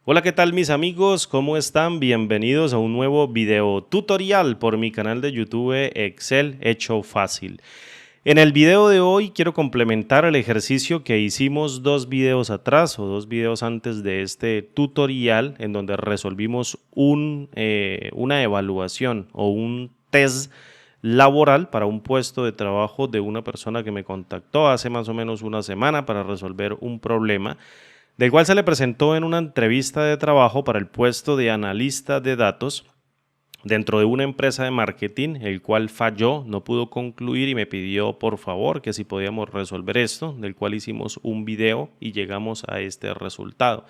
Hola, ¿qué tal mis amigos? ¿Cómo están? Bienvenidos a un nuevo video tutorial por mi canal de YouTube Excel hecho fácil. En el video de hoy quiero complementar el ejercicio que hicimos dos videos atrás o dos videos antes de este tutorial en donde resolvimos una evaluación o un test laboral para un puesto de trabajo de una persona que me contactó hace más o menos una semana para resolver un problema del cual se le presentó en una entrevista de trabajo para el puesto de analista de datos dentro de una empresa de marketing, el cual falló, no pudo concluir y me pidió por favor que si podíamos resolver esto, del cual hicimos un video y llegamos a este resultado.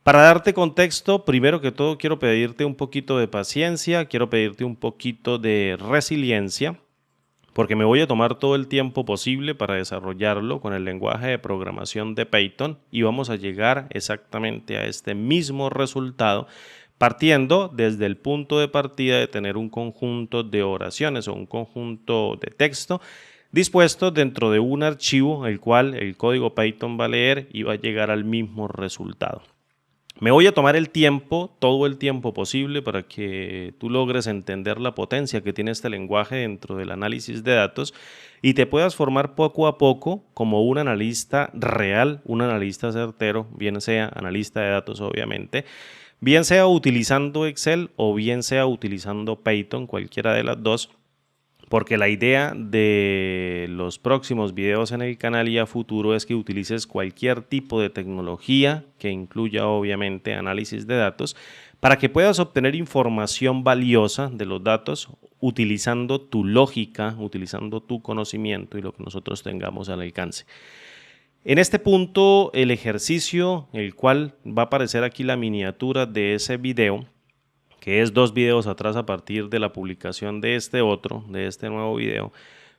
Para darte contexto, primero que todo quiero pedirte un poquito de paciencia, quiero pedirte un poquito de resiliencia, porque me voy a tomar todo el tiempo posible para desarrollarlo con el lenguaje de programación de Python y vamos a llegar exactamente a este mismo resultado partiendo desde el punto de partida de tener un conjunto de oraciones o un conjunto de texto dispuesto dentro de un archivo el cual el código Python va a leer y va a llegar al mismo resultado. Me voy a tomar el tiempo, todo el tiempo posible para que tú logres entender la potencia que tiene este lenguaje dentro del análisis de datos y te puedas formar poco a poco como un analista real, un analista certero, bien sea analista de datos obviamente, bien sea utilizando Excel o bien sea utilizando Python, cualquiera de las dos, porque la idea de los próximos videos en el canal y a futuro es que utilices cualquier tipo de tecnología que incluya obviamente análisis de datos para que puedas obtener información valiosa de los datos utilizando tu lógica, utilizando tu conocimiento y lo que nosotros tengamos al alcance. En este punto, el ejercicio, el cual va a aparecer aquí la miniatura de ese video, que es dos videos atrás a partir de la publicación de este otro, de este nuevo video,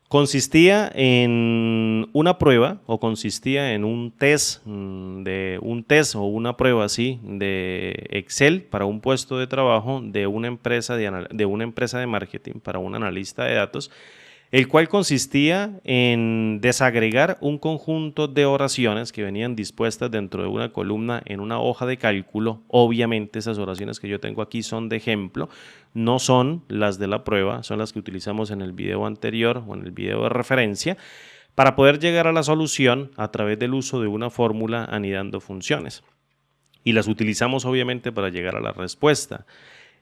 consistía en una prueba o consistía en un test, o una prueba así de Excel para un puesto de trabajo de una empresa de marketing para un analista de datos, el cual consistía en desagregar un conjunto de oraciones que venían dispuestas dentro de una columna en una hoja de cálculo. Obviamente esas oraciones que yo tengo aquí son de ejemplo, no son las de la prueba, son las que utilizamos en el video anterior o en el video de referencia para poder llegar a la solución a través del uso de una fórmula anidando funciones. Y las utilizamos obviamente para llegar a la respuesta.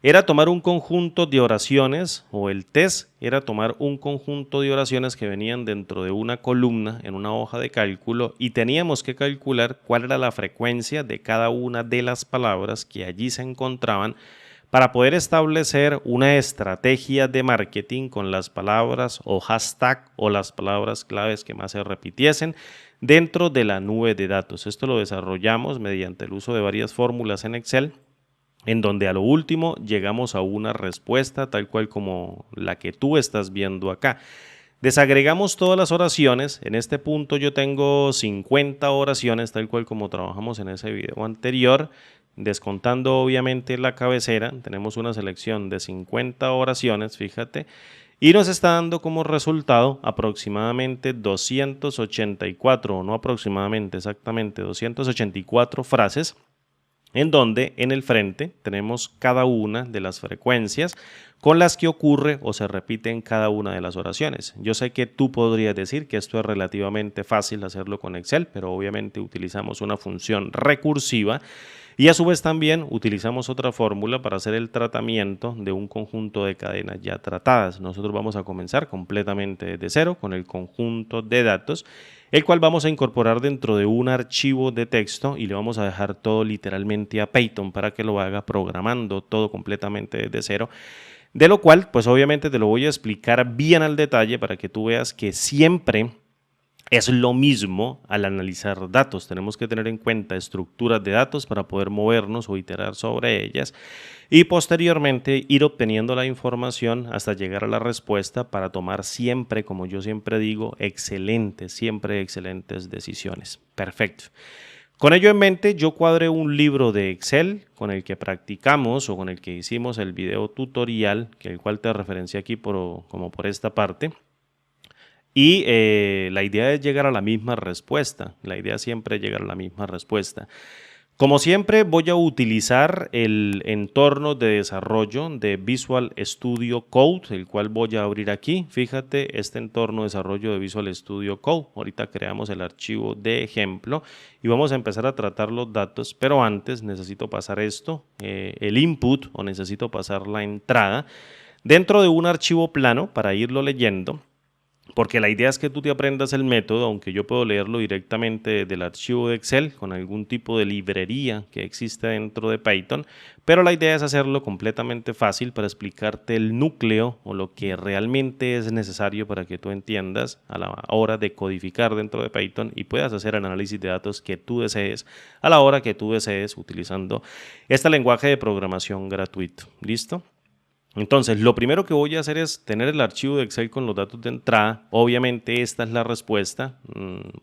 Era tomar un conjunto de oraciones, o el test era tomar un conjunto de oraciones que venían dentro de una columna en una hoja de cálculo y teníamos que calcular cuál era la frecuencia de cada una de las palabras que allí se encontraban para poder establecer una estrategia de marketing con las palabras o hashtag o las palabras claves que más se repitiesen dentro de la nube de datos. Esto lo desarrollamos mediante el uso de varias fórmulas en Excel, en donde a lo último llegamos a una respuesta tal cual como la que tú estás viendo acá. Desagregamos todas las oraciones. En este punto yo tengo 50 oraciones tal cual como trabajamos en ese video anterior, descontando obviamente la cabecera. Tenemos una selección de 50 oraciones, fíjate, y nos está dando como resultado aproximadamente 284, o no aproximadamente, exactamente 284 frases, en donde en el frente tenemos cada una de las frecuencias con las que ocurre o se repite en cada una de las oraciones. Yo sé que tú podrías decir que esto es relativamente fácil hacerlo con Excel, pero obviamente utilizamos una función recursiva y a su vez también utilizamos otra fórmula para hacer el tratamiento de un conjunto de cadenas ya tratadas. Nosotros vamos a comenzar completamente desde cero con el conjunto de datos, el cual vamos a incorporar dentro de un archivo de texto y le vamos a dejar todo literalmente a Python para que lo haga programando todo completamente desde cero. De lo cual, pues obviamente te lo voy a explicar bien al detalle para que tú veas que siempre es lo mismo al analizar datos. Tenemos que tener en cuenta estructuras de datos para poder movernos o iterar sobre ellas y posteriormente ir obteniendo la información hasta llegar a la respuesta para tomar siempre, como yo siempre digo, siempre excelentes decisiones. Perfecto. Con ello en mente, yo cuadré un libro de Excel con el que practicamos o con el que hicimos el video tutorial, que el cual te referencié aquí como por esta parte. Y la idea es llegar a la misma respuesta. La idea siempre es llegar a la misma respuesta. Como siempre, voy a utilizar el entorno de desarrollo de Visual Studio Code, el cual voy a abrir aquí. Fíjate, este entorno de desarrollo de Visual Studio Code. Ahorita creamos el archivo de ejemplo y vamos a empezar a tratar los datos, pero antes necesito pasar esto, el input, o necesito pasar la entrada dentro de un archivo plano para irlo leyendo. Porque la idea es que tú te aprendas el método, aunque yo puedo leerlo directamente del archivo de Excel con algún tipo de librería que existe dentro de Python, pero la idea es hacerlo completamente fácil para explicarte el núcleo o lo que realmente es necesario para que tú entiendas a la hora de codificar dentro de Python y puedas hacer el análisis de datos que tú desees a la hora que tú desees utilizando este lenguaje de programación gratuito. ¿Listo? Entonces, lo primero que voy a hacer es tener el archivo de Excel con los datos de entrada. Obviamente esta es la respuesta.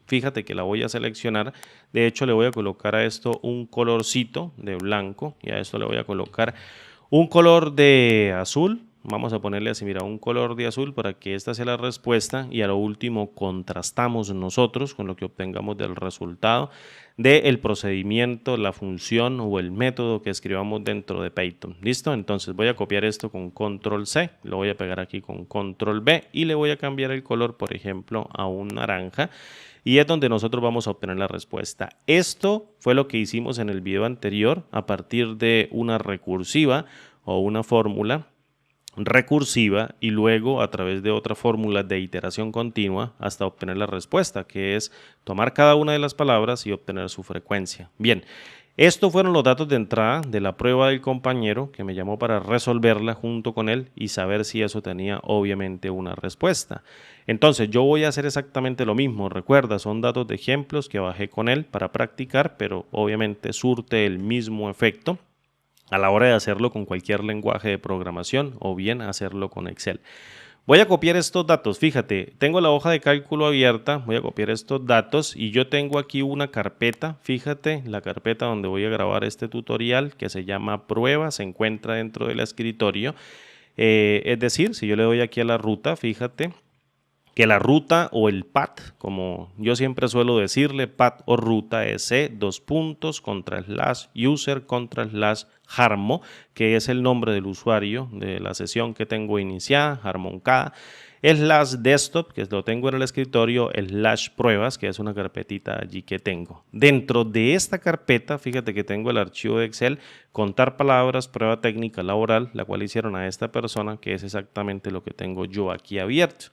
Fíjate que la voy a seleccionar. De hecho, le voy a colocar a esto un colorcito de blanco y a esto le voy a colocar un color de azul. Vamos a ponerle así, mira, un color de azul para que esta sea la respuesta y a lo último contrastamos nosotros con lo que obtengamos del resultado del procedimiento, la función o el método que escribamos dentro de Python. ¿Listo? Entonces voy a copiar esto con control C, lo voy a pegar aquí con control V y le voy a cambiar el color, por ejemplo, a un naranja. Y es donde nosotros vamos a obtener la respuesta. Esto fue lo que hicimos en el video anterior a partir de una recursiva o una fórmula recursiva y luego a través de otra fórmula de iteración continua hasta obtener la respuesta, que es tomar cada una de las palabras y obtener su frecuencia. Bien, estos fueron los datos de entrada de la prueba del compañero que me llamó para resolverla junto con él y saber si eso tenía obviamente una respuesta. Entonces yo voy a hacer exactamente lo mismo. Recuerda, son datos de ejemplos que bajé con él para practicar, pero obviamente surte el mismo efecto a la hora de hacerlo con cualquier lenguaje de programación o bien hacerlo con Excel. Voy a copiar estos datos, fíjate, tengo la hoja de cálculo abierta, voy a copiar estos datos y yo tengo aquí una carpeta, fíjate, la carpeta donde voy a grabar este tutorial que se llama prueba, se encuentra dentro del escritorio, es decir, si yo le doy aquí a la ruta, fíjate, que la ruta o el path, como yo siempre suelo decirle, path o ruta es C, /user /harmo, que es el nombre del usuario de la sesión que tengo iniciada, harmoncada, /desktop, que lo tengo en el escritorio, /pruebas, que es una carpetita allí que tengo. Dentro de esta carpeta, fíjate que tengo el archivo de Excel, contar palabras, prueba técnica laboral, la cual hicieron a esta persona, que es exactamente lo que tengo yo aquí abierto.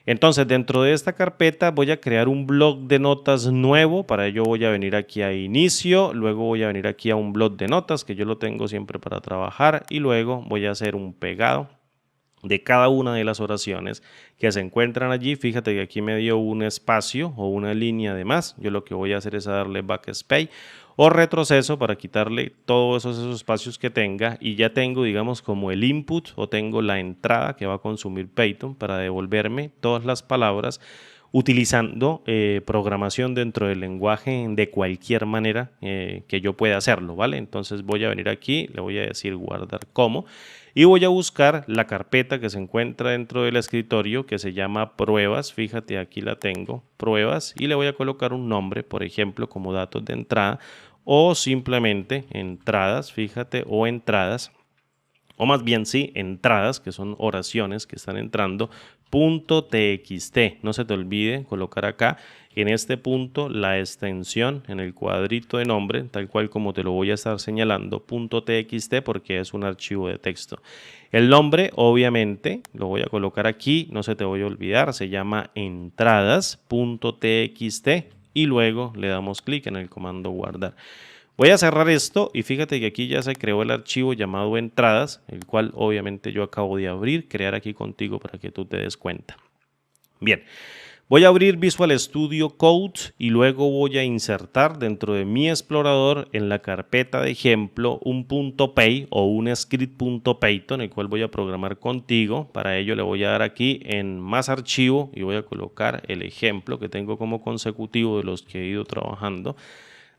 Entonces, dentro de esta carpeta voy a crear un blog de notas nuevo. Para ello voy a venir aquí a inicio, luego voy a venir aquí a un blog de notas que yo lo tengo siempre para trabajar y luego voy a hacer un pegado de cada una de las oraciones que se encuentran allí. Fíjate que aquí me dio un espacio o una línea de más. Yo lo que voy a hacer es darle backspace o retroceso para quitarle todos esos espacios que tenga y ya tengo, digamos, como el input o tengo la entrada que va a consumir Python para devolverme todas las palabras utilizando programación dentro del lenguaje de cualquier manera que yo pueda hacerlo, ¿vale? Entonces voy a venir aquí, le voy a decir guardar como y voy a buscar la carpeta que se encuentra dentro del escritorio que se llama pruebas, fíjate aquí la tengo, pruebas, y le voy a colocar un nombre, por ejemplo, como datos de entrada o simplemente entradas, fíjate, o entradas, o más bien sí, entradas, que son oraciones que están entrando, .txt. No se te olvide colocar acá en este punto la extensión en el cuadrito de nombre, tal cual como te lo voy a estar señalando, .txt, porque es un archivo de texto. El nombre, obviamente, lo voy a colocar aquí, no se te voy a olvidar, se llama entradas.txt y luego le damos clic en el comando guardar. Voy a cerrar esto y fíjate que aquí ya se creó el archivo llamado entradas, el cual obviamente yo acabo de abrir, crear aquí contigo para que tú te des cuenta. Bien, voy a abrir Visual Studio Code y luego voy a insertar dentro de mi explorador en la carpeta de ejemplo un .py o un script.python, el cual voy a programar contigo. Para ello le voy a dar aquí en más archivo y voy a colocar el ejemplo que tengo como consecutivo de los que he ido trabajando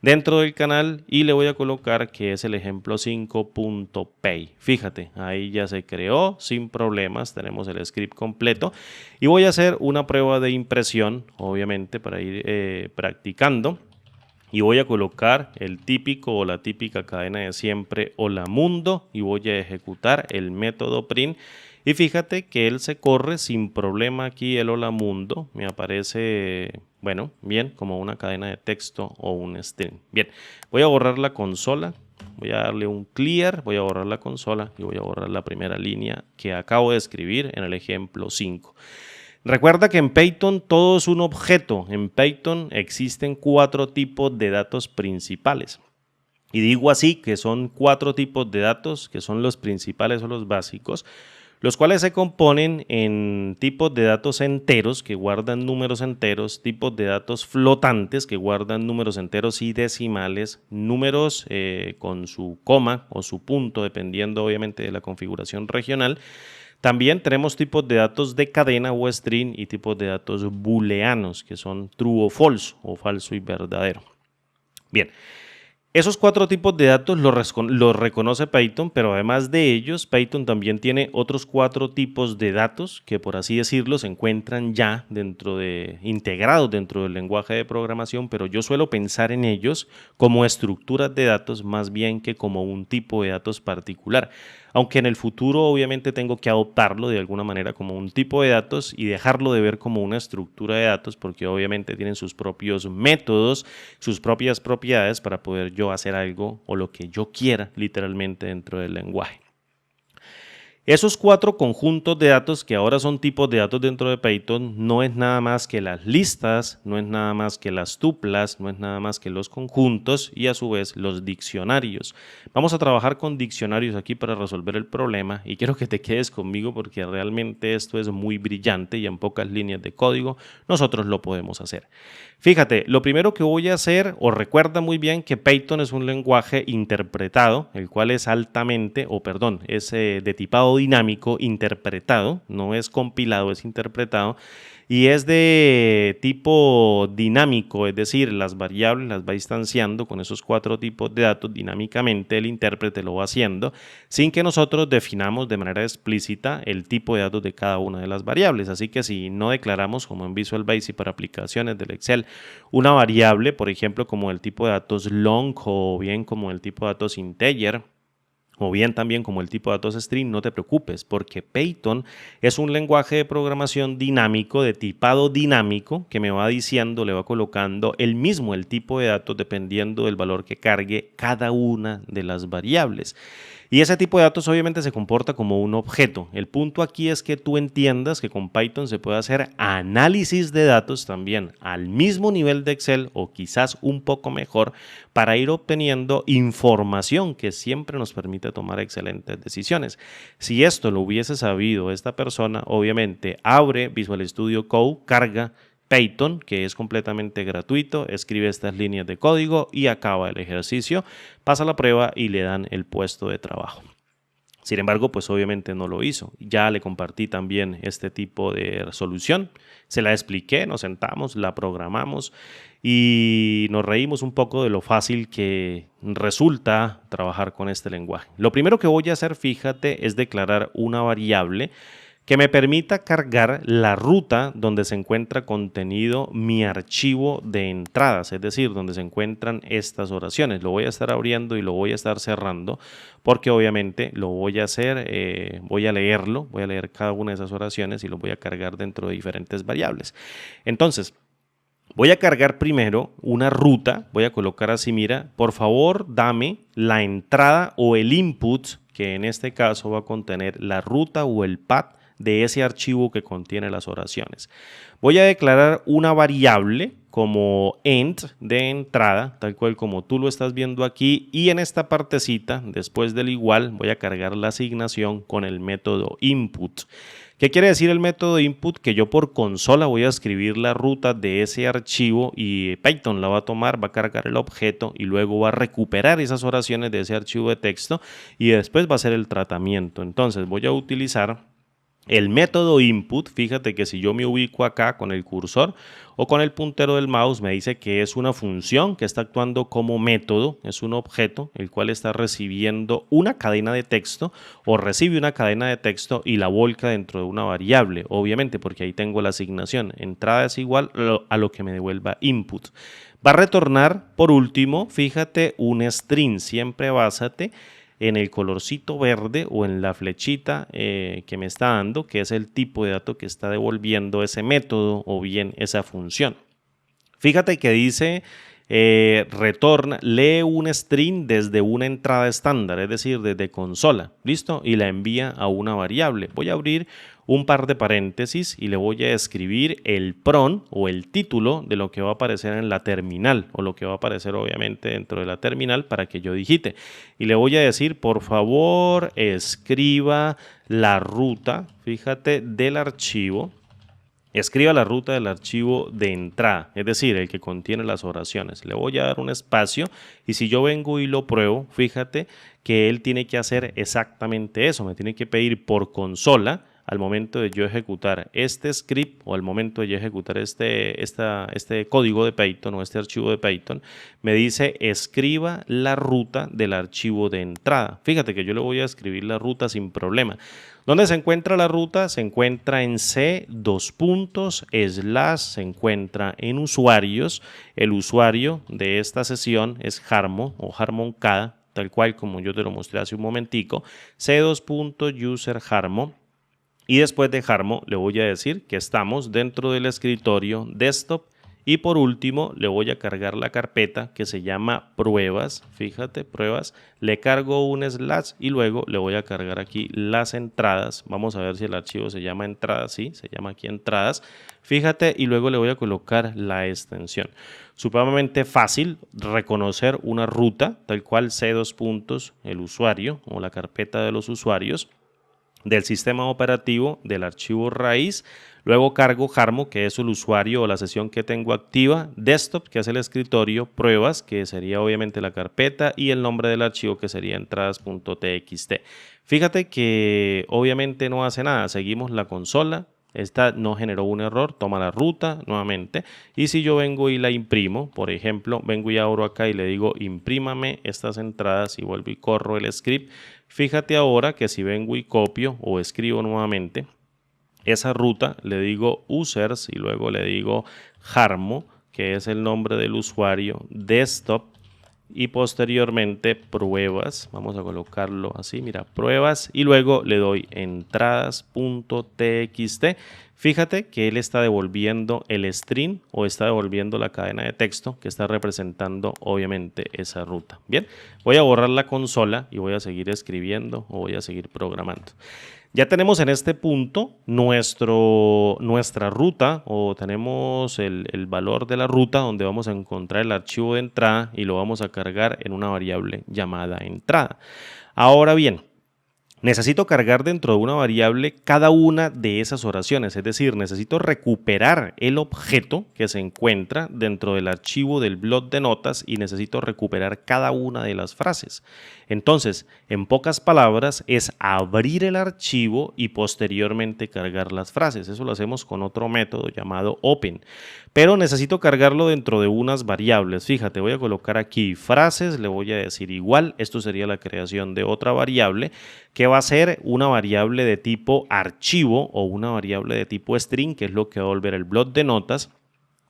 dentro del canal y le voy a colocar que es el ejemplo 5.py. Fíjate, ahí ya se creó sin problemas, tenemos el script completo y voy a hacer una prueba de impresión, obviamente para ir practicando. y voy a colocar el típico o la típica cadena de siempre hola mundo y voy a ejecutar el método print. Y fíjate que él se corre sin problema aquí el hola mundo. Me aparece, bueno, bien, como una cadena de texto o un string. Bien, voy a borrar la consola. Voy a darle un clear, voy a borrar la consola y voy a borrar la primera línea que acabo de escribir en el ejemplo 5. Recuerda que en Python todo es un objeto. En Python existen 4 tipos de datos principales. Y digo así que son 4 tipos de datos que son los principales o los básicos, los cuales se componen en tipos de datos enteros que guardan números enteros, tipos de datos flotantes que guardan números enteros y decimales, números con su coma o su punto, dependiendo obviamente de la configuración regional. También tenemos tipos de datos de cadena o string y tipos de datos booleanos, que son true o false, o falso y verdadero. Bien. Esos 4 tipos de datos los reconoce Python, pero además de ellos, Python también tiene otros 4 tipos de datos que, por así decirlo, se encuentran ya integrados dentro del lenguaje de programación, pero yo suelo pensar en ellos como estructuras de datos más bien que como un tipo de datos particular. Aunque en el futuro obviamente tengo que adoptarlo de alguna manera como un tipo de datos y dejarlo de ver como una estructura de datos, porque obviamente tienen sus propios métodos, sus propias propiedades para poder yo hacer algo o lo que yo quiera literalmente dentro del lenguaje. Esos 4 conjuntos de datos que ahora son tipos de datos dentro de Python no es nada más que las listas, no es nada más que las tuplas, no es nada más que los conjuntos y a su vez los diccionarios. Vamos a trabajar con diccionarios aquí para resolver el problema y quiero que te quedes conmigo porque realmente esto es muy brillante y en pocas líneas de código nosotros lo podemos hacer. Fíjate, lo primero que voy a hacer, o recuerda muy bien que Python es un lenguaje interpretado, el cual es es de tipado dinámico interpretado, no es compilado, es interpretado, y es de tipo dinámico, es decir, las variables las va instanciando con esos 4 tipos de datos dinámicamente, el intérprete lo va haciendo, sin que nosotros definamos de manera explícita el tipo de datos de cada una de las variables. Así que si no declaramos, como en Visual Basic para aplicaciones del Excel, una variable, por ejemplo, como el tipo de datos long o bien como el tipo de datos integer, o bien también como el tipo de datos string, no te preocupes, porque Python es un lenguaje de programación dinámico, de tipado dinámico, que me va diciendo, le va colocando el tipo de datos dependiendo del valor que cargue cada una de las variables. Y ese tipo de datos obviamente se comporta como un objeto. El punto aquí es que tú entiendas que con Python se puede hacer análisis de datos también al mismo nivel de Excel o quizás un poco mejor para ir obteniendo información que siempre nos permite tomar excelentes decisiones. Si esto lo hubiese sabido esta persona, obviamente abre Visual Studio Code, carga Python, que es completamente gratuito, escribe estas líneas de código y acaba el ejercicio, pasa la prueba y le dan el puesto de trabajo. Sin embargo, pues obviamente no lo hizo. Ya le compartí también este tipo de solución, se la expliqué, nos sentamos, la programamos y nos reímos un poco de lo fácil que resulta trabajar con este lenguaje. Lo primero que voy a hacer, fíjate, es declarar una variable que me permita cargar la ruta donde se encuentra contenido mi archivo de entradas, es decir, donde se encuentran estas oraciones. Lo voy a estar abriendo y lo voy a estar cerrando porque obviamente lo voy a hacer, voy a leer cada una de esas oraciones y lo voy a cargar dentro de diferentes variables. Entonces, voy a cargar primero una ruta, voy a colocar así, mira, por favor dame la entrada o el input, que en este caso va a contener la ruta o el path de ese archivo que contiene las oraciones. Voy a declarar una variable como ent de entrada, tal cual como tú lo estás viendo aquí, y en esta partecita, después del igual, voy a cargar la asignación con el método input. ¿Qué quiere decir el método input? Que yo por consola voy a escribir la ruta de ese archivo y Python la va a tomar, va a cargar el objeto y luego va a recuperar esas oraciones de ese archivo de texto y después va a hacer el tratamiento. Entonces voy a utilizar el método input. Fíjate que si yo me ubico acá con el cursor o con el puntero del mouse, me dice que es una función que está actuando como método, es un objeto el cual está recibiendo una cadena de texto o recibe una cadena de texto y la volca dentro de una variable, obviamente porque ahí tengo la asignación, entrada es igual a lo que me devuelva input. Va a retornar, por último, fíjate, un string. Siempre básate en el colorcito verde o en la flechita que me está dando, que es el tipo de dato que está devolviendo ese método o bien esa función. Fíjate que dice retorna, lee un string desde una entrada estándar, es decir, desde consola, ¿listo? Y la envía a una variable. Voy a abrir un par de paréntesis y le voy a escribir el PRON o el título de lo que va a aparecer en la terminal o lo que va a aparecer obviamente dentro de la terminal para que yo digite. Y le voy a decir, por favor, escriba la ruta, fíjate, del archivo. Escriba la ruta del archivo de entrada, es decir, el que contiene las oraciones. Le voy a dar un espacio y si yo vengo y lo pruebo, fíjate que él tiene que hacer exactamente eso. Me tiene que pedir por consola al momento de yo ejecutar este script o al momento de yo ejecutar este código de Python o este archivo de Python, me dice escriba la ruta del archivo de entrada. Fíjate que yo le voy a escribir la ruta sin problema. ¿Dónde se encuentra la ruta? Se encuentra en C, se encuentra en usuarios. El usuario de esta sesión es Harmo o Harmoncada, tal cual como yo te lo mostré hace un momentico. C2.user Harmo. Y después de Harmo le voy a decir que estamos dentro del escritorio desktop y por último le voy a cargar la carpeta que se llama pruebas, fíjate, pruebas, le cargo un slash y luego le voy a cargar aquí las entradas, vamos a ver si el archivo se llama entradas, sí, se llama aquí entradas, fíjate y luego le voy a colocar la extensión. Supremamente fácil reconocer una ruta tal cual C2 el usuario o la carpeta de los usuarios del sistema operativo del archivo raíz, luego cargo Harmo, que es el usuario o la sesión que tengo activa, desktop, que es el escritorio, pruebas, que sería obviamente la carpeta, y el nombre del archivo, que sería entradas.txt. Fíjate que obviamente no hace nada, seguimos la consola. Esta no generó un error, toma la ruta nuevamente y si yo vengo y la imprimo, por ejemplo, vengo y abro acá y le digo imprímame estas entradas y vuelvo y corro el script, fíjate ahora que si vengo y copio o escribo nuevamente esa ruta, le digo users y luego le digo Harmo, que es el nombre del usuario, desktop, y posteriormente pruebas, vamos a colocarlo así, mira, pruebas y luego le doy entradas.txt. Fíjate que él está devolviendo el string o está devolviendo la cadena de texto que está representando obviamente esa ruta. Bien, voy a borrar la consola y voy a seguir escribiendo o voy a seguir programando. Ya tenemos en este punto nuestra ruta o tenemos el valor de la ruta donde vamos a encontrar el archivo de entrada y lo vamos a cargar en una variable llamada entrada. Ahora bien, necesito cargar dentro de una variable cada una de esas oraciones, es decir, necesito recuperar el objeto que se encuentra dentro del archivo del bloc de notas y necesito recuperar cada una de las frases. Entonces, en pocas palabras, es abrir el archivo y posteriormente cargar las frases. Eso lo hacemos con otro método llamado open. Pero necesito cargarlo dentro de unas variables. Fíjate, voy a colocar aquí frases, le voy a decir igual. Esto sería la creación de otra variable que va a ser una variable de tipo archivo o una variable de tipo string, que es lo que va a volver el bloc de notas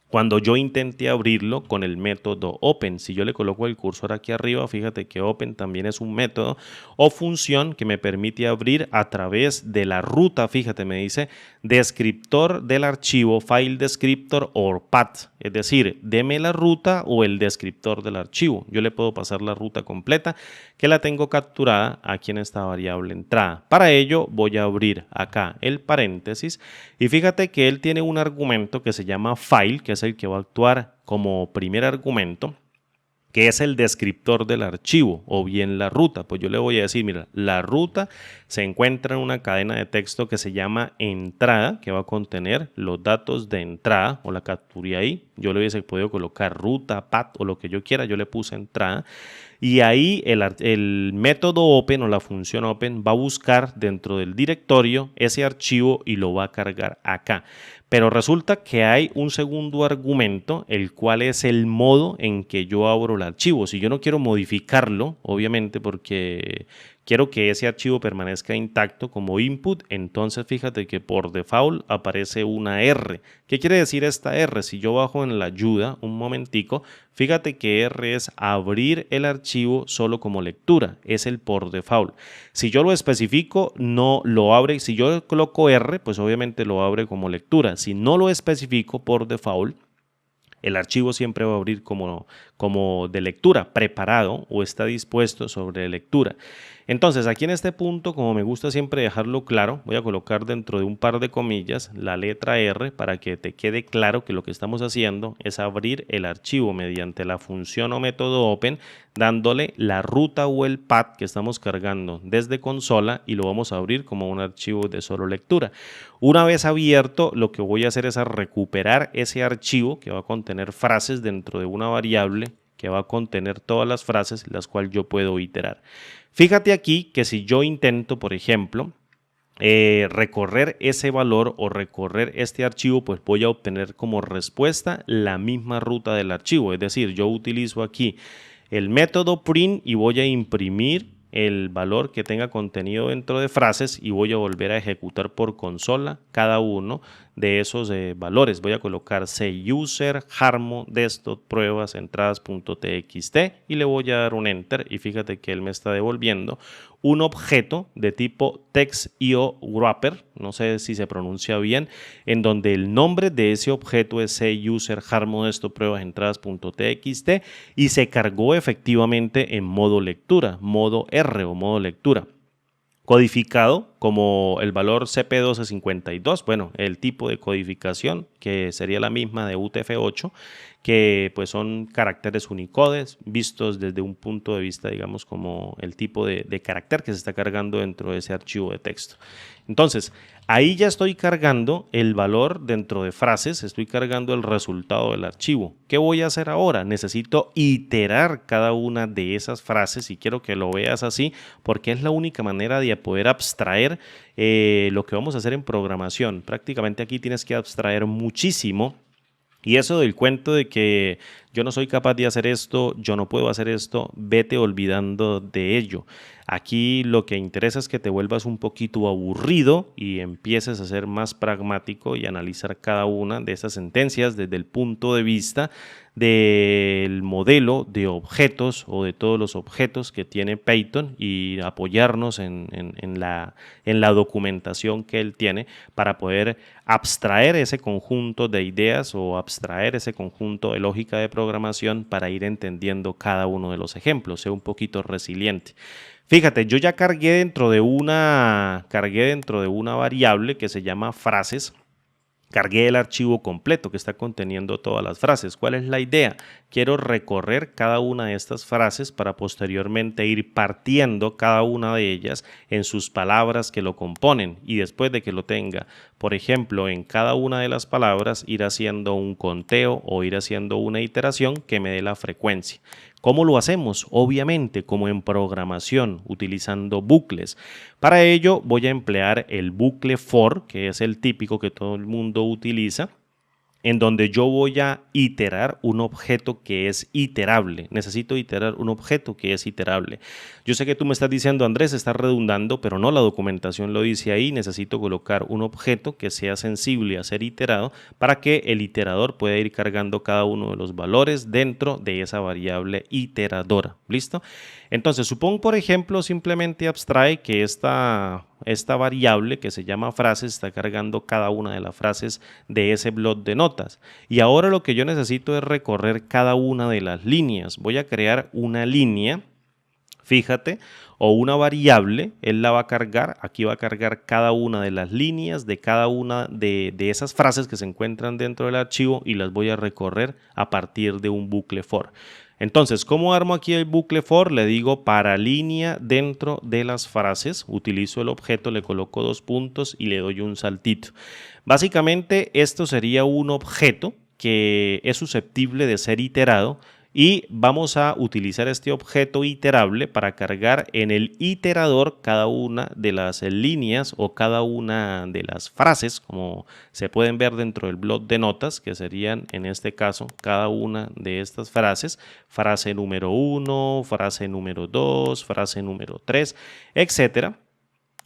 cuando yo intente abrirlo con el método open. Si yo le coloco el cursor aquí arriba, fíjate que open también es un método o función que me permite abrir a través de la ruta. Fíjate, me dice descriptor del archivo, file descriptor or path, es decir, deme la ruta o el descriptor del archivo. Yo le puedo pasar la ruta completa que la tengo capturada aquí en esta variable entrada. Para ello voy a abrir acá el paréntesis y fíjate que él tiene un argumento que se llama file, que es el que va a actuar como primer argumento, que es el descriptor del archivo o bien la ruta. Pues yo le voy a decir, mira, la ruta se encuentra en una cadena de texto que se llama entrada, que va a contener los datos de entrada o la capturé ahí. Yo le hubiese podido colocar ruta, path o lo que yo quiera, yo le puse entrada. Y ahí el método open o la función open va a buscar dentro del directorio ese archivo y lo va a cargar acá. Pero resulta que hay un segundo argumento, el cual es el modo en que yo abro el archivo. Si yo no quiero modificarlo, obviamente porque quiero que ese archivo permanezca intacto como input, entonces fíjate que por default aparece una R. ¿Qué quiere decir esta R? Si yo bajo en la ayuda un momentico, fíjate que R es abrir el archivo solo como lectura, es el por default. Si yo lo especifico, no lo abre. Si yo coloco R, pues obviamente lo abre como lectura. Si no lo especifico por default, el archivo siempre va a abrir como de lectura, preparado o está dispuesto sobre lectura. Entonces, aquí en este punto, como me gusta siempre dejarlo claro, voy a colocar dentro de un par de comillas la letra R para que te quede claro que lo que estamos haciendo es abrir el archivo mediante la función o método open, dándole la ruta o el path que estamos cargando desde consola y lo vamos a abrir como un archivo de solo lectura. Una vez abierto, lo que voy a hacer es a recuperar ese archivo que va a contener frases dentro de una variable que va a contener todas las frases las cuales yo puedo iterar. Fíjate aquí que si yo intento, por ejemplo, recorrer ese valor o recorrer este archivo, pues voy a obtener como respuesta la misma ruta del archivo. Es decir, yo utilizo aquí el método print y voy a imprimir el valor que tenga contenido dentro de frases y voy a volver a ejecutar por consola cada uno de esos valores. Voy a colocar user harmo desktop pruebas entradas.txt y le voy a dar un enter y fíjate que él me está devolviendo un objeto de tipo text.io wrapper, no sé si se pronuncia bien, en donde el nombre de ese objeto es user harmo desktop pruebas entradas.txt y se cargó efectivamente en modo lectura, modo R o modo lectura. Codificado como el valor CP1252, bueno, el tipo de codificación que sería la misma de UTF-8, que pues son caracteres Unicode vistos desde un punto de vista, digamos, como el tipo de carácter que se está cargando dentro de ese archivo de texto. Entonces, ahí ya estoy cargando el valor dentro de frases, estoy cargando el resultado del archivo. ¿Qué voy a hacer ahora? Necesito iterar cada una de esas frases y quiero que lo veas así porque es la única manera de poder abstraer lo que vamos a hacer en programación. Prácticamente aquí tienes que abstraer muchísimo. Y eso del cuento de que yo no soy capaz de hacer esto, yo no puedo hacer esto, vete olvidando de ello. Aquí lo que interesa es que te vuelvas un poquito aburrido y empieces a ser más pragmático y analizar cada una de esas sentencias desde el punto de vista del modelo de objetos o de todos los objetos que tiene Python y apoyarnos en la documentación que él tiene para poder abstraer ese conjunto de ideas o abstraer ese conjunto de lógica de programación para ir entendiendo cada uno de los ejemplos, sea un poquito resiliente. Fíjate, yo ya cargué dentro de una variable que se llama frases. Cargué el archivo completo que está conteniendo todas las frases. ¿Cuál es la idea? Quiero recorrer cada una de estas frases para posteriormente ir partiendo cada una de ellas en sus palabras que lo componen y después de que lo tenga, por ejemplo, en cada una de las palabras ir haciendo un conteo o ir haciendo una iteración que me dé la frecuencia. ¿Cómo lo hacemos? Obviamente como en programación, utilizando bucles. Para ello voy a emplear el bucle for, que es el típico que todo el mundo utiliza, en donde yo voy a iterar un objeto que es iterable. Necesito iterar un objeto que es iterable. Yo sé que tú me estás diciendo, Andrés, estás redundando, pero no, la documentación lo dice ahí. Necesito colocar un objeto que sea sensible a ser iterado para que el iterador pueda ir cargando cada uno de los valores dentro de esa variable iteradora. ¿Listo? Entonces, supón, por ejemplo, simplemente abstrae que esta variable que se llama frases está cargando cada una de las frases de ese bloc de notas. Y ahora lo que yo necesito es recorrer cada una de las líneas. Voy a crear una línea, fíjate, o una variable, él la va a cargar, aquí va a cargar cada una de las líneas de cada una de esas frases que se encuentran dentro del archivo y las voy a recorrer a partir de un bucle for. Entonces, ¿cómo armo aquí el bucle for? Le digo para línea dentro de las frases, utilizo el objeto, le coloco 2 puntos y le doy un saltito. Básicamente esto sería un objeto que es susceptible de ser iterado y vamos a utilizar este objeto iterable para cargar en el iterador cada una de las líneas o cada una de las frases, como se pueden ver dentro del bloc de notas, que serían en este caso cada una de estas frases, frase número 1, frase número 2, frase número 3, etcétera.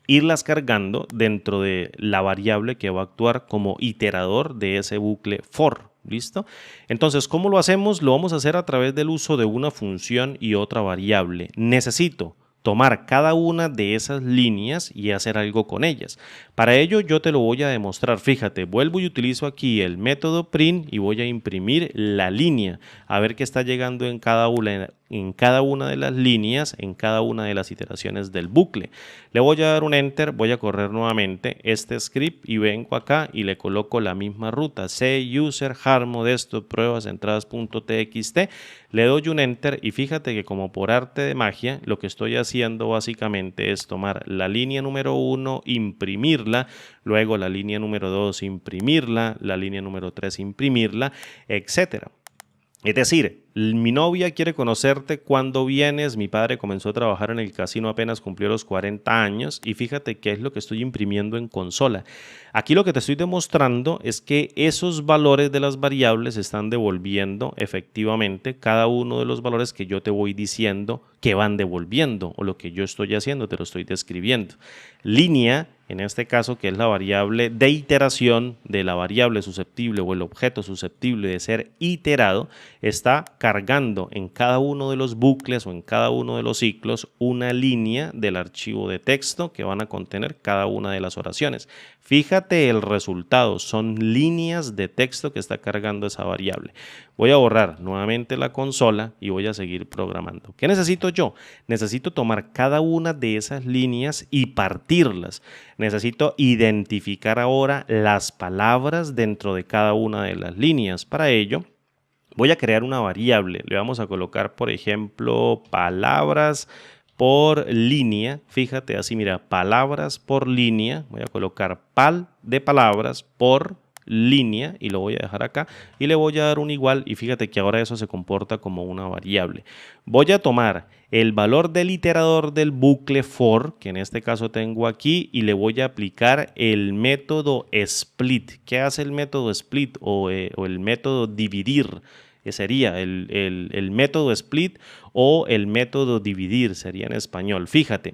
Irlas cargando dentro de la variable que va a actuar como iterador de ese bucle for. ¿Listo? Entonces, ¿cómo lo hacemos? Lo vamos a hacer a través del uso de una función y otra variable. Necesito tomar cada una de esas líneas y hacer algo con ellas. Para ello yo te lo voy a demostrar. Fíjate, vuelvo y utilizo aquí el método print y voy a imprimir la línea, a ver qué está llegando en cada una de las líneas, en cada una de las iteraciones del bucle. Le voy a dar un enter, voy a correr nuevamente este script y vengo acá y le coloco la misma ruta, c user hard modesto pruebas entradas.txt, le doy un enter y fíjate que como por arte de magia lo que estoy haciendo básicamente es tomar la línea número 1, imprimirla, luego la línea número 2, imprimirla, la línea número 3, imprimirla, etcétera. Es decir, mi novia quiere conocerte cuando vienes, mi padre comenzó a trabajar en el casino apenas cumplió los 40 años y fíjate qué es lo que estoy imprimiendo en consola. Aquí lo que te estoy demostrando es que esos valores de las variables están devolviendo efectivamente cada uno de los valores que yo te voy diciendo que van devolviendo o lo que yo estoy haciendo, te lo estoy describiendo. Línea, en este caso, que es la variable de iteración de la variable susceptible o el objeto susceptible de ser iterado, está cargando en cada uno de los bucles o en cada uno de los ciclos una línea del archivo de texto que van a contener cada una de las oraciones. Fíjate el resultado, son líneas de texto que está cargando esa variable. Voy a borrar nuevamente la consola y voy a seguir programando. ¿Qué necesito yo? Necesito tomar cada una de esas líneas y partirlas. Necesito identificar ahora las palabras dentro de cada una de las líneas. Para ello, voy a crear una variable. Le vamos a colocar, por ejemplo, palabras por línea. Fíjate así, mira, palabras por línea. Voy a colocar pal de palabras por línea y lo voy a dejar acá y le voy a dar un igual y fíjate que ahora eso se comporta como una variable. Voy a tomar el valor del iterador del bucle for, que en este caso tengo aquí, y le voy a aplicar el método split. ¿Qué hace el método split o el método dividir? Sería el método split o el método dividir, sería en español. Fíjate.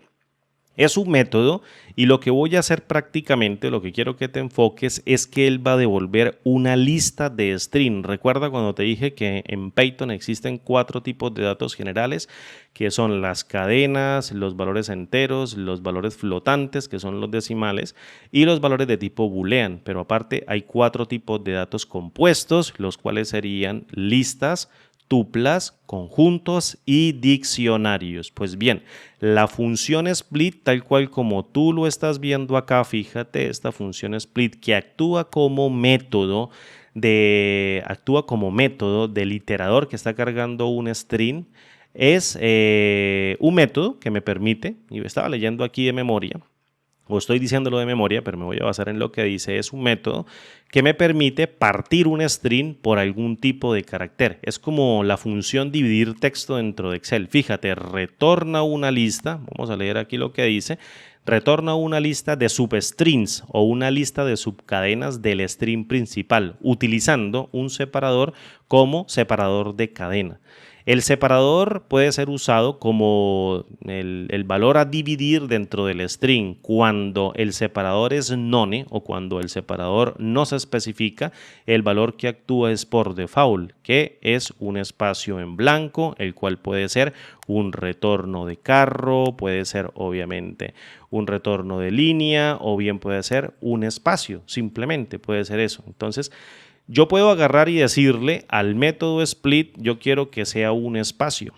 Es un método y lo que voy a hacer prácticamente, lo que quiero que te enfoques es que él va a devolver una lista de string. Recuerda cuando te dije que en Python existen 4 tipos de datos generales, que son las cadenas, los valores enteros, los valores flotantes, que son los decimales, y los valores de tipo boolean. Pero aparte hay 4 tipos de datos compuestos, los cuales serían listas, tuplas, conjuntos y diccionarios. Pues bien, la función split, tal cual como tú lo estás viendo acá, fíjate, esta función split que actúa como método del iterador que está cargando un string, es un método que me permite, y estaba leyendo aquí de memoria, o estoy diciéndolo de memoria, pero me voy a basar en lo que dice, es un método que me permite partir un string por algún tipo de carácter. Es como la función dividir texto dentro de Excel. Fíjate, retorna una lista, vamos a leer aquí lo que dice, retorna una lista de substrings o una lista de subcadenas del string principal, utilizando un separador como separador de cadena. El separador puede ser usado como el valor a dividir dentro del string cuando el separador es none o cuando el separador no se especifica. El valor que actúa es por default, que es un espacio en blanco, el cual puede ser un retorno de carro, puede ser obviamente un retorno de línea o bien puede ser un espacio, simplemente puede ser eso. Entonces, yo puedo agarrar y decirle al método split, yo quiero que sea un espacio.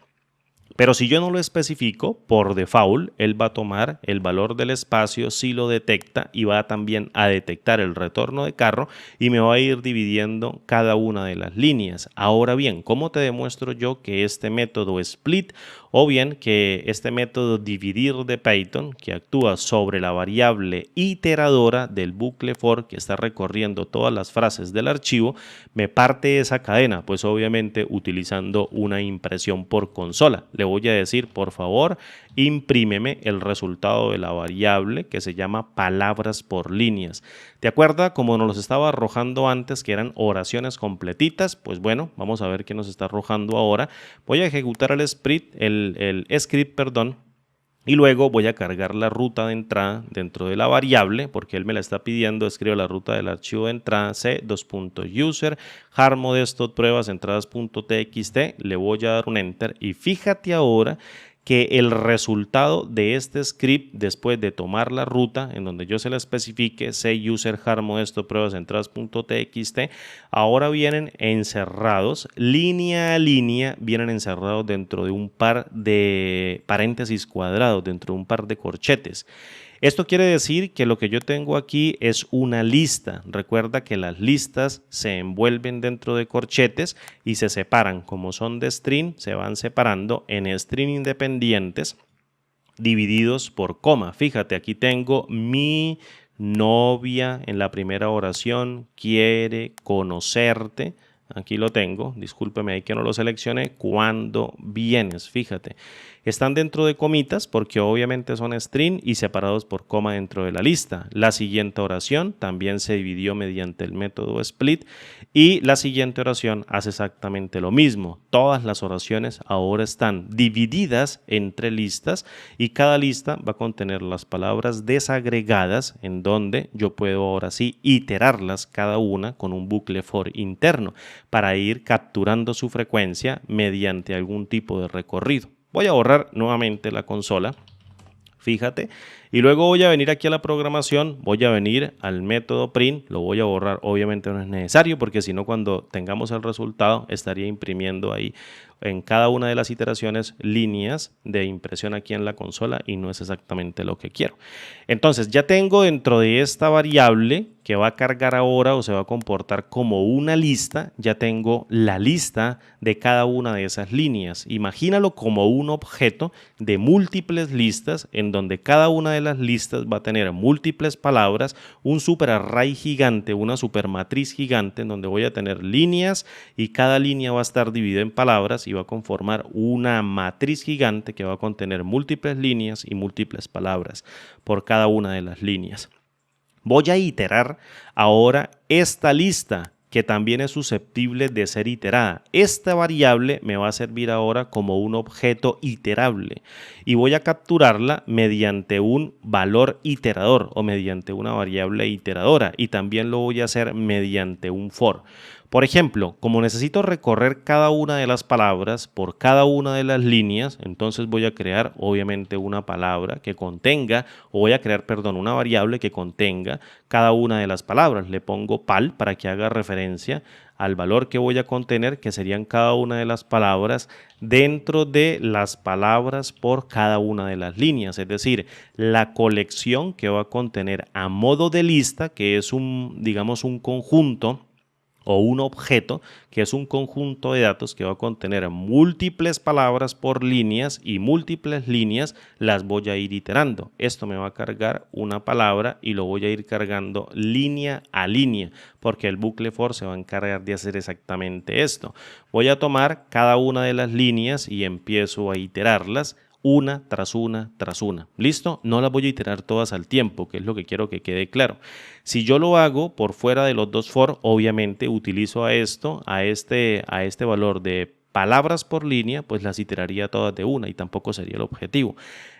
Pero si yo no lo especifico, por default, él va a tomar el valor del espacio si lo detecta y va también a detectar el retorno de carro y me va a ir dividiendo cada una de las líneas. Ahora bien, ¿cómo te demuestro yo que este método split o bien que este método dividir de Python, que actúa sobre la variable iteradora del bucle for que está recorriendo todas las frases del archivo, me parte esa cadena? Pues obviamente utilizando una impresión por consola. Le voy a decir, por favor, imprímeme el resultado de la variable que se llama palabras por líneas. ¿Te acuerdas como nos los estaba arrojando antes que eran oraciones completitas? Pues bueno, vamos a ver qué nos está arrojando ahora. Voy a ejecutar el script, y luego voy a cargar la ruta de entrada dentro de la variable, porque él me la está pidiendo. Escribo la ruta del archivo de entrada c::user hardModesto.pruebas entradas.txt, le voy a dar un enter y fíjate ahora que el resultado de este script, después de tomar la ruta en donde yo se la especifique, user hardModesto pruebas entradas.txt, ahora vienen encerrados, línea a línea, vienen encerrados dentro de un par de paréntesis cuadrados, dentro de un par de corchetes. Esto quiere decir que lo que yo tengo aquí es una lista. Recuerda que las listas se envuelven dentro de corchetes y se separan. Como son de string, se van separando en string independientes divididos por coma. Fíjate, aquí tengo mi novia en la primera oración, quiere conocerte. Aquí lo tengo, discúlpeme ahí que no lo seleccioné. Cuando vienes, fíjate, están dentro de comitas porque obviamente son string y separados por coma dentro de la lista. La siguiente oración también se dividió mediante el método split y la siguiente oración hace exactamente lo mismo. Todas las oraciones ahora están divididas entre listas y cada lista va a contener las palabras desagregadas en donde yo puedo ahora sí iterarlas cada una con un bucle for interno para ir capturando su frecuencia mediante algún tipo de recorrido. Voy a borrar nuevamente la consola, fíjate, y luego voy a venir aquí a la programación, voy a venir al método print, lo voy a borrar, obviamente no es necesario porque si no cuando tengamos el resultado estaría imprimiendo ahí en cada una de las iteraciones líneas de impresión aquí en la consola y no es exactamente lo que quiero. Entonces ya tengo dentro de esta variable que va a cargar ahora o se va a comportar como una lista, ya tengo la lista de cada una de esas líneas. Imagínalo como un objeto de múltiples listas en donde cada una de las listas va a tener múltiples palabras, un super array gigante, una super matriz gigante en donde voy a tener líneas y cada línea va a estar dividida en palabras y va a conformar una matriz gigante que va a contener múltiples líneas y múltiples palabras por cada una de las líneas. Voy a iterar ahora esta lista que también es susceptible de ser iterada. Esta variable me va a servir ahora como un objeto iterable y voy a capturarla mediante un valor iterador o mediante una variable iteradora y también lo voy a hacer mediante un for. Por ejemplo, como necesito recorrer cada una de las palabras por cada una de las líneas, entonces voy a crear obviamente una palabra que contenga, o voy a crear, perdón, una variable que contenga cada una de las palabras. Le pongo pal para que haga referencia al valor que voy a contener, que serían cada una de las palabras dentro de las palabras por cada una de las líneas, es decir, la colección que va a contener a modo de lista, que es digamos, un conjunto o un objeto que es un conjunto de datos que va a contener múltiples palabras por líneas y múltiples líneas las voy a ir iterando. Esto me va a cargar una palabra y lo voy a ir cargando línea a línea porque el bucle for se va a encargar de hacer exactamente esto. Voy a tomar cada una de las líneas y empiezo a iterarlas una tras una tras una. ¿Listo? No las voy a iterar todas al tiempo, que es lo que quiero que quede claro. Si yo lo hago por fuera de los dos for, obviamente utilizo a este valor de palabras por línea, pues las iteraría todas de una y tampoco sería el objetivo.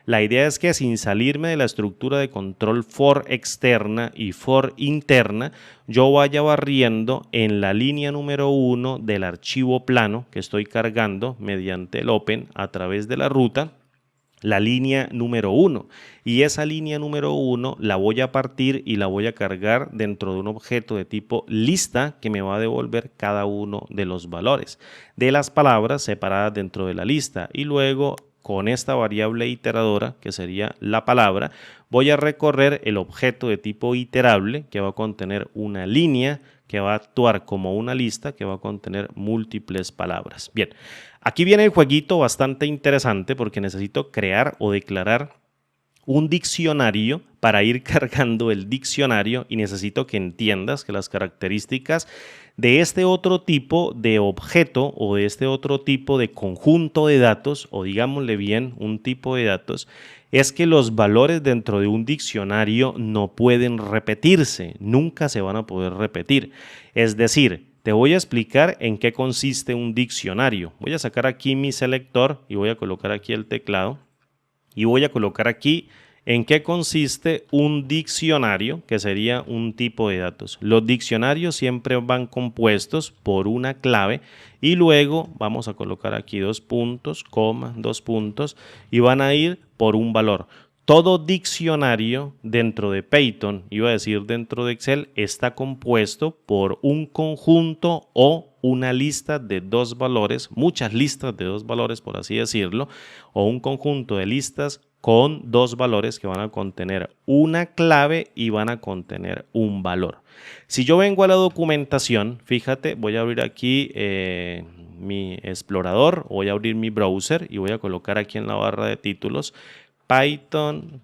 La idea es que sin salirme de la estructura de control for externa y for interna, yo vaya barriendo en la línea número 1 del archivo plano que estoy cargando mediante el open a través de la ruta. la línea número 1, y esa línea número 1 la voy a partir y la voy a cargar dentro de un objeto de tipo lista que me va a devolver cada uno de los valores de las palabras separadas dentro de la lista, y luego con esta variable iteradora, que sería la palabra, voy a recorrer el objeto de tipo iterable que va a contener una línea que va a actuar como una lista que va a contener múltiples palabras. Bien, aquí viene el jueguito bastante interesante porque necesito crear o declarar un diccionario para ir cargando el diccionario, y necesito que entiendas que las características de este otro tipo de objeto o de este otro tipo de conjunto de datos, o digámosle bien un tipo de datos, es que los valores dentro de un diccionario no pueden repetirse, nunca se van a poder repetir. Es decir, te voy a explicar en qué consiste un diccionario. Voy a sacar aquí mi selector y voy a colocar aquí el teclado y voy a colocar aquí en qué consiste un diccionario, que sería un tipo de datos. Los diccionarios siempre van compuestos por una clave y luego vamos a colocar aquí 2 puntos, coma, 2 puntos, y van a ir por un valor. Todo diccionario dentro de Python, iba a decir dentro de Excel, está compuesto por un conjunto o una lista de 2 valores, muchas listas de 2 valores por así decirlo, o un conjunto de listas con 2 valores que van a contener una clave y van a contener un valor. Si yo vengo a la documentación, fíjate, voy a abrir aquí mi explorador, voy a abrir mi browser y voy a colocar aquí en la barra de títulos python.org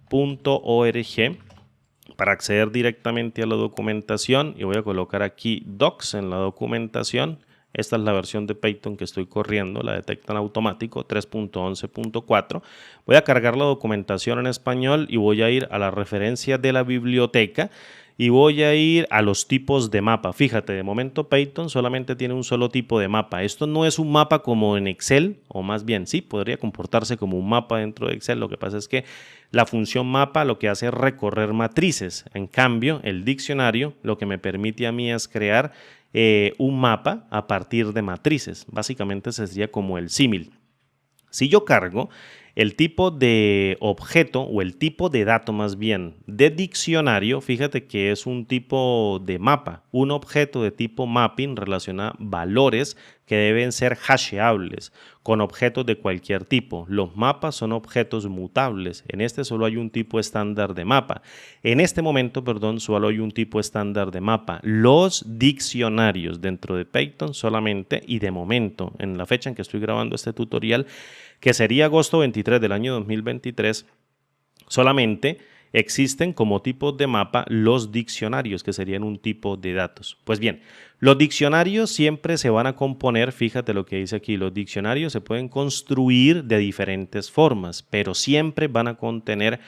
para acceder directamente a la documentación, y voy a colocar aquí docs en la documentación. Esta es la versión de Python que estoy corriendo, la detecta en automático 3.11.4. Voy a cargar la documentación en español y voy a ir a la referencia de la biblioteca y voy a ir a los tipos de mapa. Fíjate, de momento Python solamente tiene un solo tipo de mapa. Esto no es un mapa como en Excel, o más bien sí, podría comportarse como un mapa dentro de Excel. Lo que pasa es que la función mapa lo que hace es recorrer matrices. En cambio, el diccionario lo que me permite a mí es crear un mapa a partir de matrices. Básicamente sería como el símil. Si yo cargo el tipo de objeto o el tipo de dato más bien de diccionario, fíjate que es un tipo de mapa. Un objeto de tipo mapping relaciona valores que deben ser hasheables con objetos de cualquier tipo. Los mapas son objetos mutables. En este solo hay un tipo estándar de mapa. En este momento, perdón, solo hay un tipo estándar de mapa. Los diccionarios dentro de Python solamente, y de momento, en la fecha en que estoy grabando este tutorial, que sería agosto 23 del año 2023, solamente existen como tipos de mapa los diccionarios, que serían un tipo de datos. Pues bien, los diccionarios siempre se van a componer, fíjate lo que dice aquí, los diccionarios se pueden construir de diferentes formas, pero siempre van a contener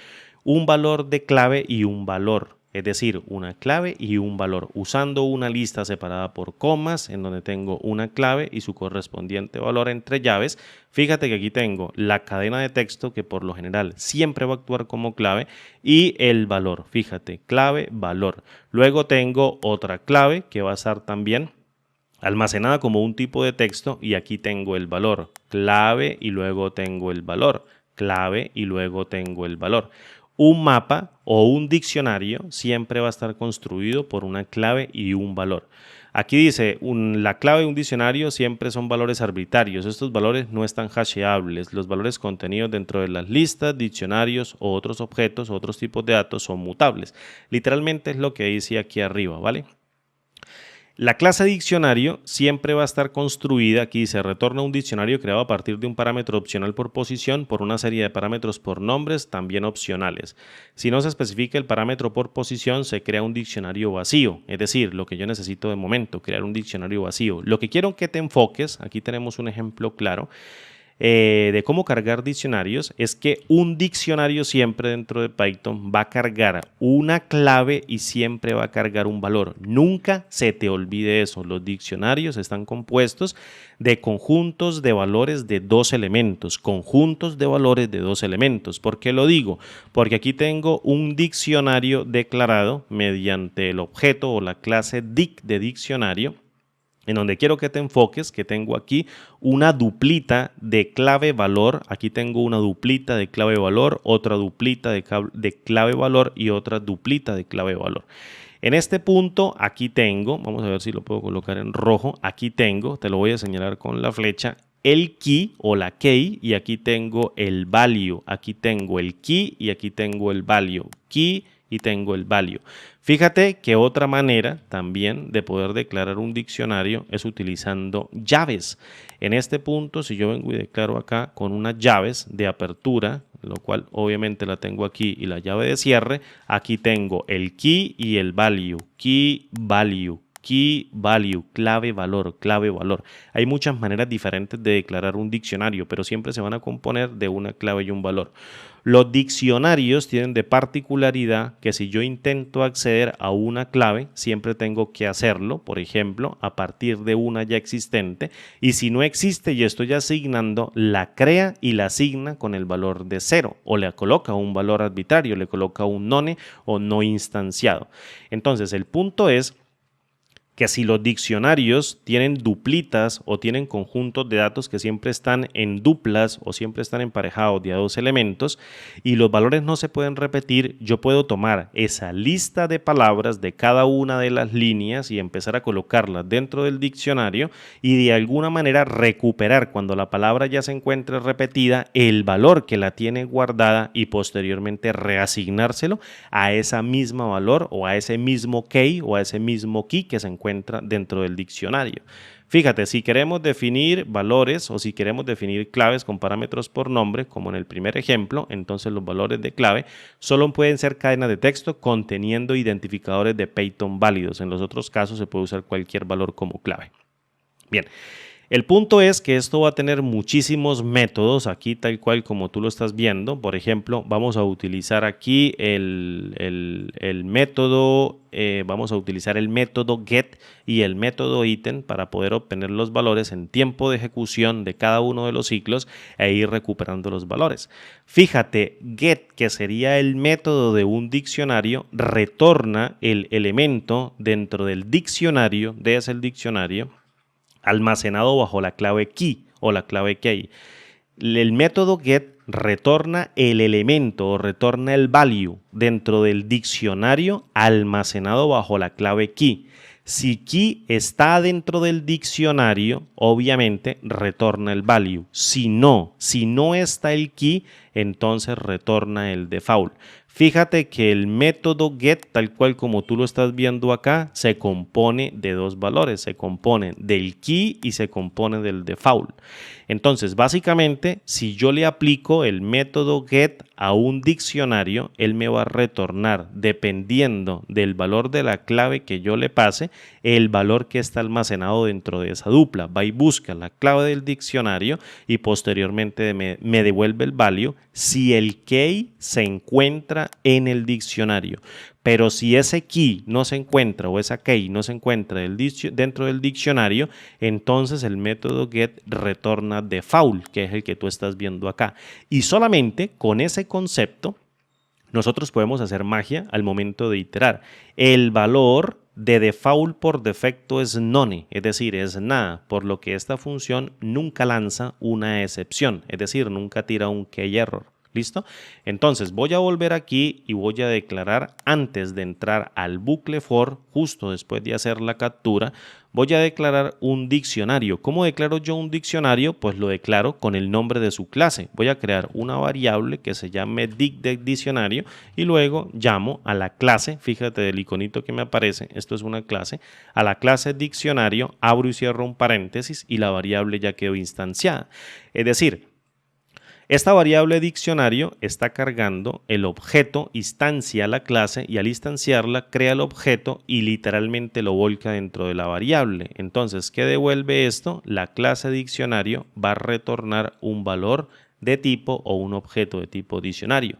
un valor de clave y un valor. Es decir, una clave y un valor, usando una lista separada por comas, en donde tengo una clave y su correspondiente valor entre llaves. Fíjate que aquí tengo la cadena de texto, que por lo general siempre va a actuar como clave, y el valor. Fíjate, clave, valor. Luego tengo otra clave que va a estar también almacenada como un tipo de texto, y aquí tengo el valor, clave, y luego tengo el valor, clave, y luego tengo el valor. Un mapa o un diccionario siempre va a estar construido por una clave y un valor. Aquí dice, la clave de un diccionario siempre son valores arbitrarios. Estos valores no están hasheables. Los valores contenidos dentro de las listas, diccionarios o otros objetos o otros tipos de datos son mutables. Literalmente es lo que dice aquí arriba, ¿vale? La clase diccionario siempre va a estar construida, aquí se retorna un diccionario creado a partir de un parámetro opcional por posición por una serie de parámetros por nombres también opcionales. Si no se especifica el parámetro por posición, se crea un diccionario vacío, es decir, lo que yo necesito de momento, crear un diccionario vacío. Lo que quiero que te enfoques, aquí tenemos un ejemplo claro, de cómo cargar diccionarios, es que un diccionario siempre dentro de Python va a cargar una clave y siempre va a cargar un valor. Nunca se te olvide eso. Los diccionarios están compuestos de conjuntos de valores de 2 elementos. Conjuntos de valores de 2 elementos. ¿Por qué lo digo? Porque aquí tengo un diccionario declarado mediante el objeto o la clase dic de diccionario, en donde quiero que te enfoques, que tengo aquí una duplita de clave valor. Aquí tengo una duplita de clave valor, otra duplita de clave valor y otra duplita de clave valor. En este punto, aquí tengo, vamos a ver si lo puedo colocar en rojo, aquí tengo, te lo voy a señalar con la flecha, el key o la key, y aquí tengo el value. Aquí tengo el key y aquí tengo el value. Key y tengo el value. Fíjate que otra manera también de poder declarar un diccionario es utilizando llaves. En este punto, si yo vengo y declaro acá con unas llaves de apertura, lo cual obviamente la tengo aquí, y la llave de cierre, aquí tengo el key y el value. Key, value. Key value, clave valor, clave valor. Hay muchas maneras diferentes de declarar un diccionario, pero siempre se van a componer de una clave y un valor. Los diccionarios tienen de particularidad que si yo intento acceder a una clave, siempre tengo que hacerlo, por ejemplo, a partir de una ya existente, y si no existe y estoy asignando, la crea y la asigna con el valor de 0, o le coloca un valor arbitrario, le coloca un none o no instanciado. Entonces, el punto es que si los diccionarios tienen duplitas o tienen conjuntos de datos que siempre están en duplas o siempre están emparejados de a dos elementos y los valores no se pueden repetir, yo puedo tomar esa lista de palabras de cada una de las líneas y empezar a colocarlas dentro del diccionario y de alguna manera recuperar cuando la palabra ya se encuentre repetida el valor que la tiene guardada y posteriormente reasignárselo a esa misma valor o a ese mismo key o a ese mismo key que se encuentra dentro del diccionario. Fíjate, si queremos definir valores o si queremos definir claves con parámetros por nombre, como en el primer ejemplo, entonces los valores de clave solo pueden ser cadenas de texto conteniendo identificadores de Python válidos. En los otros casos se puede usar cualquier valor como clave. Bien. El punto es que esto va a tener muchísimos métodos aquí tal cual como tú lo estás viendo. Por ejemplo, vamos a utilizar aquí el método, vamos a utilizar el método get y el método item para poder obtener los valores en tiempo de ejecución de cada uno de los ciclos e ir recuperando los valores. Fíjate, get, que sería el método de un diccionario, retorna el elemento dentro del diccionario, de ese diccionario, almacenado bajo la clave key o la clave key. El método get retorna el elemento o retorna el value dentro del diccionario almacenado bajo la clave key. Si key está dentro del diccionario, obviamente retorna el value. Si no está el key, entonces retorna el default. Fíjate que el método get, tal cual como tú lo estás viendo acá, se compone de dos valores. Se compone del key y se compone del default. Entonces, básicamente, si yo le aplico el método get a un diccionario, él me va a retornar, dependiendo del valor de la clave que yo le pase, el valor que está almacenado dentro de esa dupla. Va y busca la clave del diccionario y posteriormente me devuelve el value si el key se encuentra en el diccionario. Pero si ese key no se encuentra o esa key no se encuentra dentro del diccionario, entonces el método get retorna default, que es el que tú estás viendo acá. Y solamente con ese concepto nosotros podemos hacer magia al momento de iterar. El valor de default por defecto es none, es decir, es nada, por lo que esta función nunca lanza una excepción, es decir, nunca tira un key error. ¿Listo? Entonces voy a volver aquí y voy a declarar antes de entrar al bucle for, justo después de hacer la captura, voy a declarar un diccionario. ¿Cómo declaro yo un diccionario? Pues lo declaro con el nombre de su clase. Voy a crear una variable que se llame dictionario y luego llamo a la clase, fíjate del iconito que me aparece, esto es una clase, a la clase diccionario, abro y cierro un paréntesis y la variable ya quedó instanciada. Es decir, esta variable diccionario está cargando el objeto, instancia la clase y al instanciarla crea el objeto y literalmente lo volca dentro de la variable. Entonces, ¿qué devuelve esto? La clase diccionario va a retornar un valor de tipo o un objeto de tipo diccionario.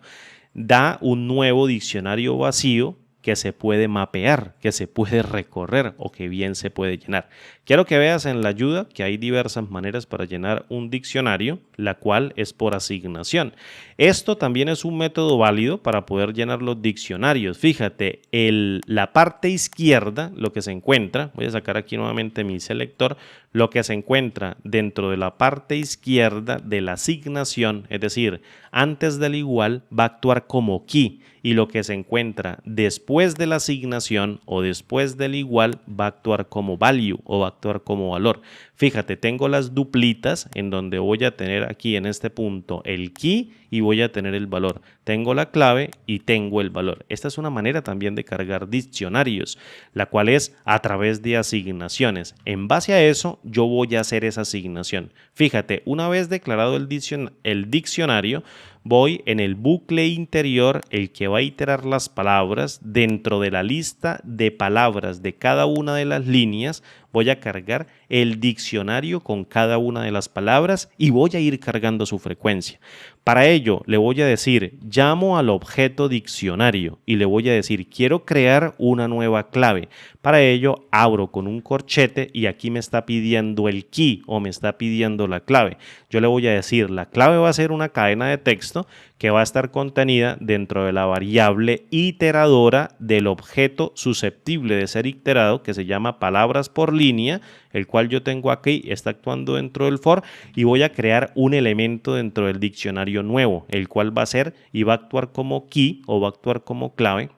Da un nuevo diccionario vacío que se puede mapear, que se puede recorrer o que bien se puede llenar. Quiero que veas en la ayuda que hay diversas maneras para llenar un diccionario, la cual es por asignación. Esto también es un método válido para poder llenar los diccionarios. Fíjate, la parte izquierda, lo que se encuentra, voy a sacar aquí nuevamente mi selector, lo que se encuentra dentro de la parte izquierda de la asignación, es decir, antes del igual, va a actuar como key, y lo que se encuentra después de la asignación o después del igual va a actuar como value o va a actuar como valor. Fíjate, tengo las duplitas en donde voy a tener aquí en este punto el key y voy a tener el valor. Tengo la clave y tengo el valor. Esta es una manera también de cargar diccionarios, la cual es a través de asignaciones. En base a eso, yo voy a hacer esa asignación. Fíjate, una vez declarado el diccionario, voy en el bucle interior, el que va a iterar las palabras dentro de la lista de palabras de cada una de las líneas. Voy a cargar el diccionario con cada una de las palabras y voy a ir cargando su frecuencia. Para ello le voy a decir, llamo al objeto diccionario y le voy a decir, quiero crear una nueva clave. Para ello abro con un corchete y aquí me está pidiendo el key o me está pidiendo la clave. Yo le voy a decir, la clave va a ser una cadena de texto que va a estar contenida dentro de la variable iteradora del objeto susceptible de ser iterado, que se llama palabras por línea, el cual yo tengo aquí, está actuando dentro del for, y voy a crear un elemento dentro del diccionario nuevo, el cual va a ser y va a actuar como key o va a actuar como clave.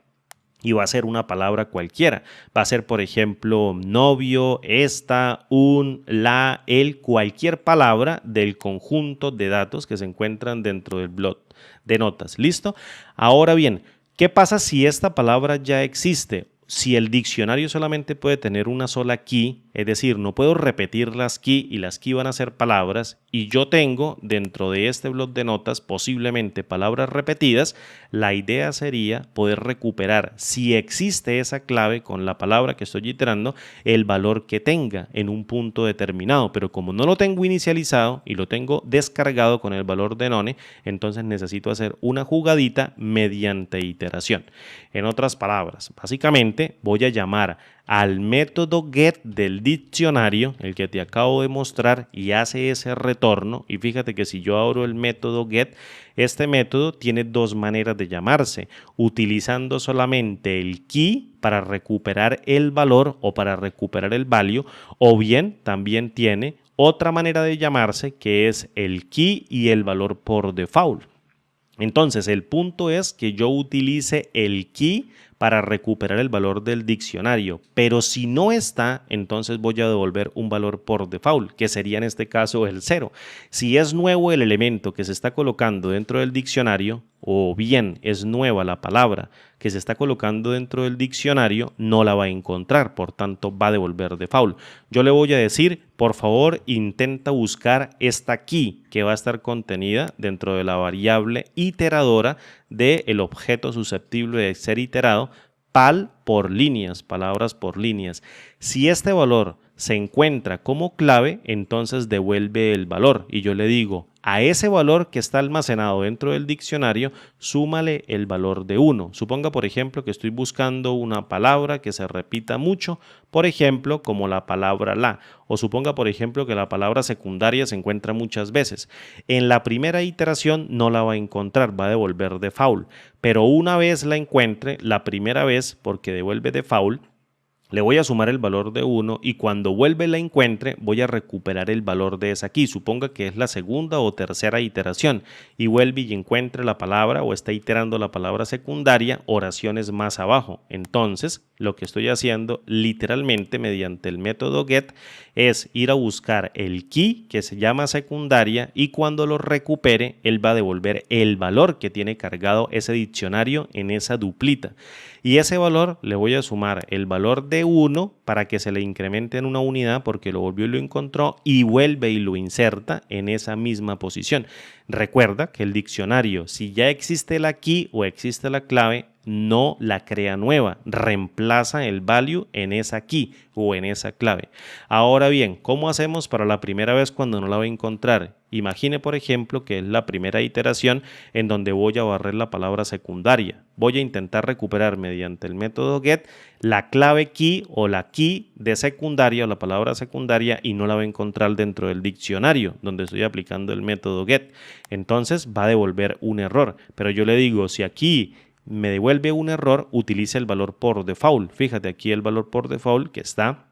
Y va a ser una palabra cualquiera. Va a ser, por ejemplo, novio, esta, un, la, el, cualquier palabra del conjunto de datos que se encuentran dentro del blog de notas. ¿Listo? Ahora bien, ¿qué pasa si esta palabra ya existe? Si el diccionario solamente puede tener una sola key, es decir, no puedo repetir las key y las key van a ser palabras, y yo tengo dentro de este bloc de notas posiblemente palabras repetidas, la idea sería poder recuperar, si existe esa clave con la palabra que estoy iterando, el valor que tenga en un punto determinado, pero como no lo tengo inicializado y lo tengo descargado con el valor de none, entonces necesito hacer una jugadita mediante iteración. En otras palabras, básicamente voy a llamar al método get del diccionario, el que te acabo de mostrar, y hace ese retorno. Y fíjate que si yo abro el método get, este método tiene dos maneras de llamarse, utilizando solamente el key para recuperar el valor o para recuperar el value, o bien también tiene otra manera de llamarse que es el key y el valor por default. Entonces, el punto es que yo utilice el key para recuperar el valor del diccionario, pero si no está, entonces voy a devolver un valor por default, que sería en este caso el 0. Si es nuevo el elemento que se está colocando dentro del diccionario, o bien es nueva la palabra que se está colocando dentro del diccionario, no la va a encontrar, por tanto va a devolver default. Yo le voy a decir, por favor, intenta buscar esta key que va a estar contenida dentro de la variable iteradora del objeto susceptible de ser iterado, pal por líneas, palabras por líneas. Si este valor se encuentra como clave, entonces devuelve el valor y yo le digo, a ese valor que está almacenado dentro del diccionario, súmale el valor de 1. Suponga, por ejemplo, que estoy buscando una palabra que se repita mucho, por ejemplo, como la palabra la. O suponga, por ejemplo, que la palabra secundaria se encuentra muchas veces. En la primera iteración no la va a encontrar, va a devolver default. Pero una vez la encuentre, la primera vez, porque devuelve default, le voy a sumar el valor de 1 y cuando vuelve la encuentre voy a recuperar el valor de esa aquí. Suponga que es la segunda o tercera iteración y vuelve y encuentre la palabra o está iterando la palabra secundaria, oraciones más abajo. Entonces lo que estoy haciendo literalmente mediante el método get es ir a buscar el key que se llama secundaria y cuando lo recupere él va a devolver el valor que tiene cargado ese diccionario en esa duplita. Y ese valor le voy a sumar el valor de 1 para que se le incremente en una unidad porque lo volvió y lo encontró y vuelve y lo inserta en esa misma posición. Recuerda que el diccionario, si ya existe la key o existe la clave, no la crea nueva, reemplaza el value en esa key o en esa clave. Ahora bien, ¿cómo hacemos para la primera vez cuando no la voy a encontrar? Imagine, por ejemplo, que es la primera iteración en donde voy a barrer la palabra secundaria. Voy a intentar recuperar mediante el método get la clave key o la key de secundaria o la palabra secundaria y no la voy a encontrar dentro del diccionario donde estoy aplicando el método get. Entonces va a devolver un error. Pero yo le digo, si aquí me devuelve un error, utilice el valor por default. Fíjate aquí el valor por default que está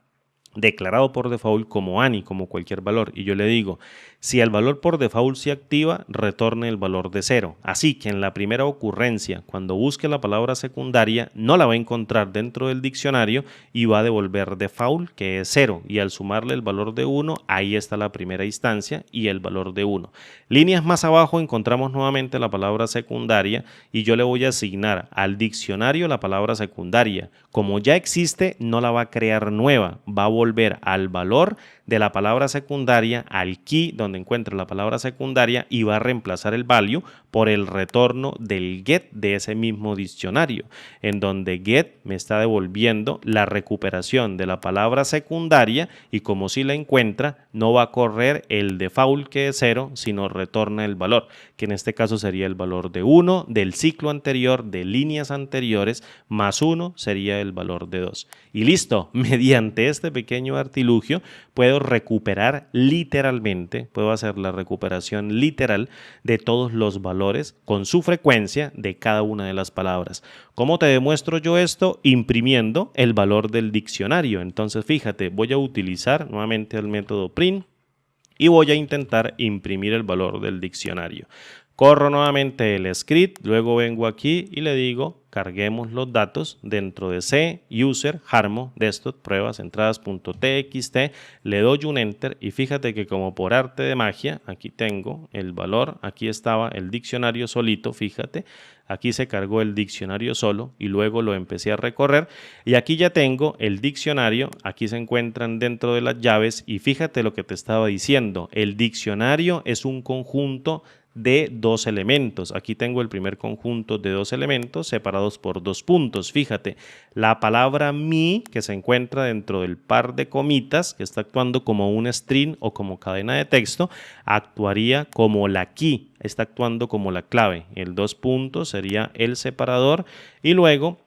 declarado por default como any, como cualquier valor, y yo le digo, si el valor por default se activa, retorne el valor de 0. Así que en la primera ocurrencia, cuando busque la palabra secundaria, no la va a encontrar dentro del diccionario y va a devolver default, que es 0, y al sumarle el valor de 1, ahí está la primera instancia y el valor de 1. Líneas más abajo encontramos nuevamente la palabra secundaria y yo le voy a asignar al diccionario la palabra secundaria. Como ya existe, no la va a crear nueva, va a volver al valor de la palabra secundaria, al key donde encuentra la palabra secundaria y va a reemplazar el value por el retorno del get de ese mismo diccionario, en donde get me está devolviendo la recuperación de la palabra secundaria y como si la encuentra, no va a correr el default que es 0, sino retorna el valor, que en este caso sería el valor de 1 del ciclo anterior, de líneas anteriores, más 1 sería el valor de 2. Y listo, mediante este pequeño artilugio puedo recuperar literalmente, puedo hacer la recuperación literal de todos los valores con su frecuencia de cada una de las palabras. ¿Cómo te demuestro yo esto? Imprimiendo el valor del diccionario. Entonces fíjate, voy a utilizar nuevamente el método print y voy a intentar imprimir el valor del diccionario. Corro nuevamente el script, luego vengo aquí y le digo carguemos los datos dentro de C, user, harmo, desktop, pruebas, entradas.txt, le doy un enter y fíjate que como por arte de magia, aquí tengo el valor, aquí estaba el diccionario solito, fíjate, aquí se cargó el diccionario solo y luego lo empecé a recorrer y aquí ya tengo el diccionario, aquí se encuentran dentro de las llaves y fíjate lo que te estaba diciendo, el diccionario es un conjunto de dos elementos. Aquí tengo el primer conjunto de dos elementos separados por dos puntos. Fíjate, la palabra mi que se encuentra dentro del par de comitas que está actuando como un string o como cadena de texto, actuaría como la key, está actuando como la clave. El dos puntos sería el separador y luego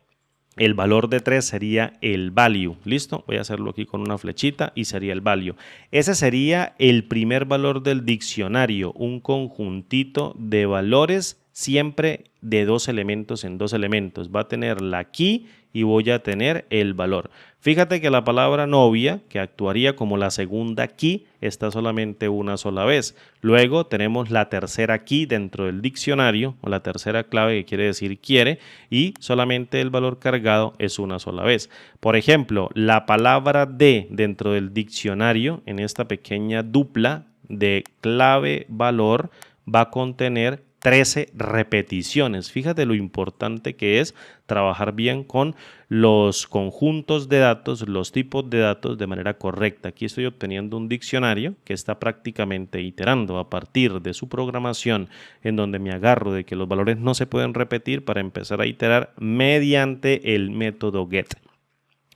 el valor de 3 sería el value. ¿Listo? Voy a hacerlo aquí con una flechita y sería el value. Ese sería el primer valor del diccionario, un conjuntito de valores siempre de dos elementos en dos elementos. Va a tener la key y voy a tener el valor. Fíjate que la palabra novia, que actuaría como la segunda key, está solamente una sola vez. Luego tenemos la tercera key dentro del diccionario, o la tercera clave que quiere decir quiere, y solamente el valor cargado es una sola vez. Por ejemplo, la palabra de dentro del diccionario, en esta pequeña dupla de clave valor, va a contener 13 repeticiones. Fíjate lo importante que es trabajar bien con los conjuntos de datos, los tipos de datos de manera correcta. Aquí estoy obteniendo un diccionario que está prácticamente iterando a partir de su programación en donde me agarro de que los valores no se pueden repetir para empezar a iterar mediante el método get.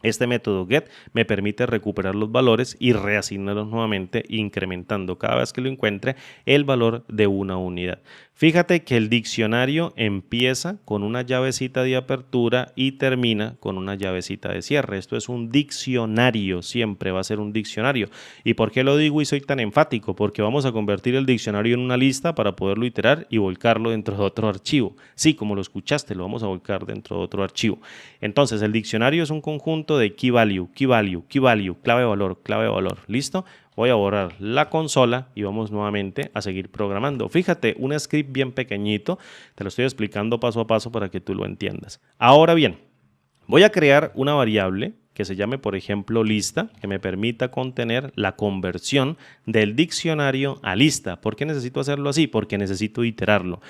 Este método get me permite recuperar los valores y reasignarlos nuevamente, incrementando cada vez que lo encuentre el valor de una unidad. Fíjate que el diccionario empieza con una llavecita de apertura y termina con una llavecita de cierre. Esto es un diccionario, siempre va a ser un diccionario. ¿Y por qué lo digo y soy tan enfático? Porque vamos a convertir el diccionario en una lista para poderlo iterar y volcarlo dentro de otro archivo. Sí, como lo escuchaste, lo vamos a volcar dentro de otro archivo. Entonces, el diccionario es un conjunto de key value, key value, key value, clave valor, clave valor. ¿Listo? Voy a borrar la consola y vamos nuevamente a seguir programando. Fíjate, un script bien pequeñito, te lo estoy explicando paso a paso para que tú lo entiendas. Ahora bien, voy a crear una variable que se llame, por ejemplo, lista, que me permita contener la conversión del diccionario a lista. ¿Por qué necesito hacerlo así? Porque necesito iterarlo.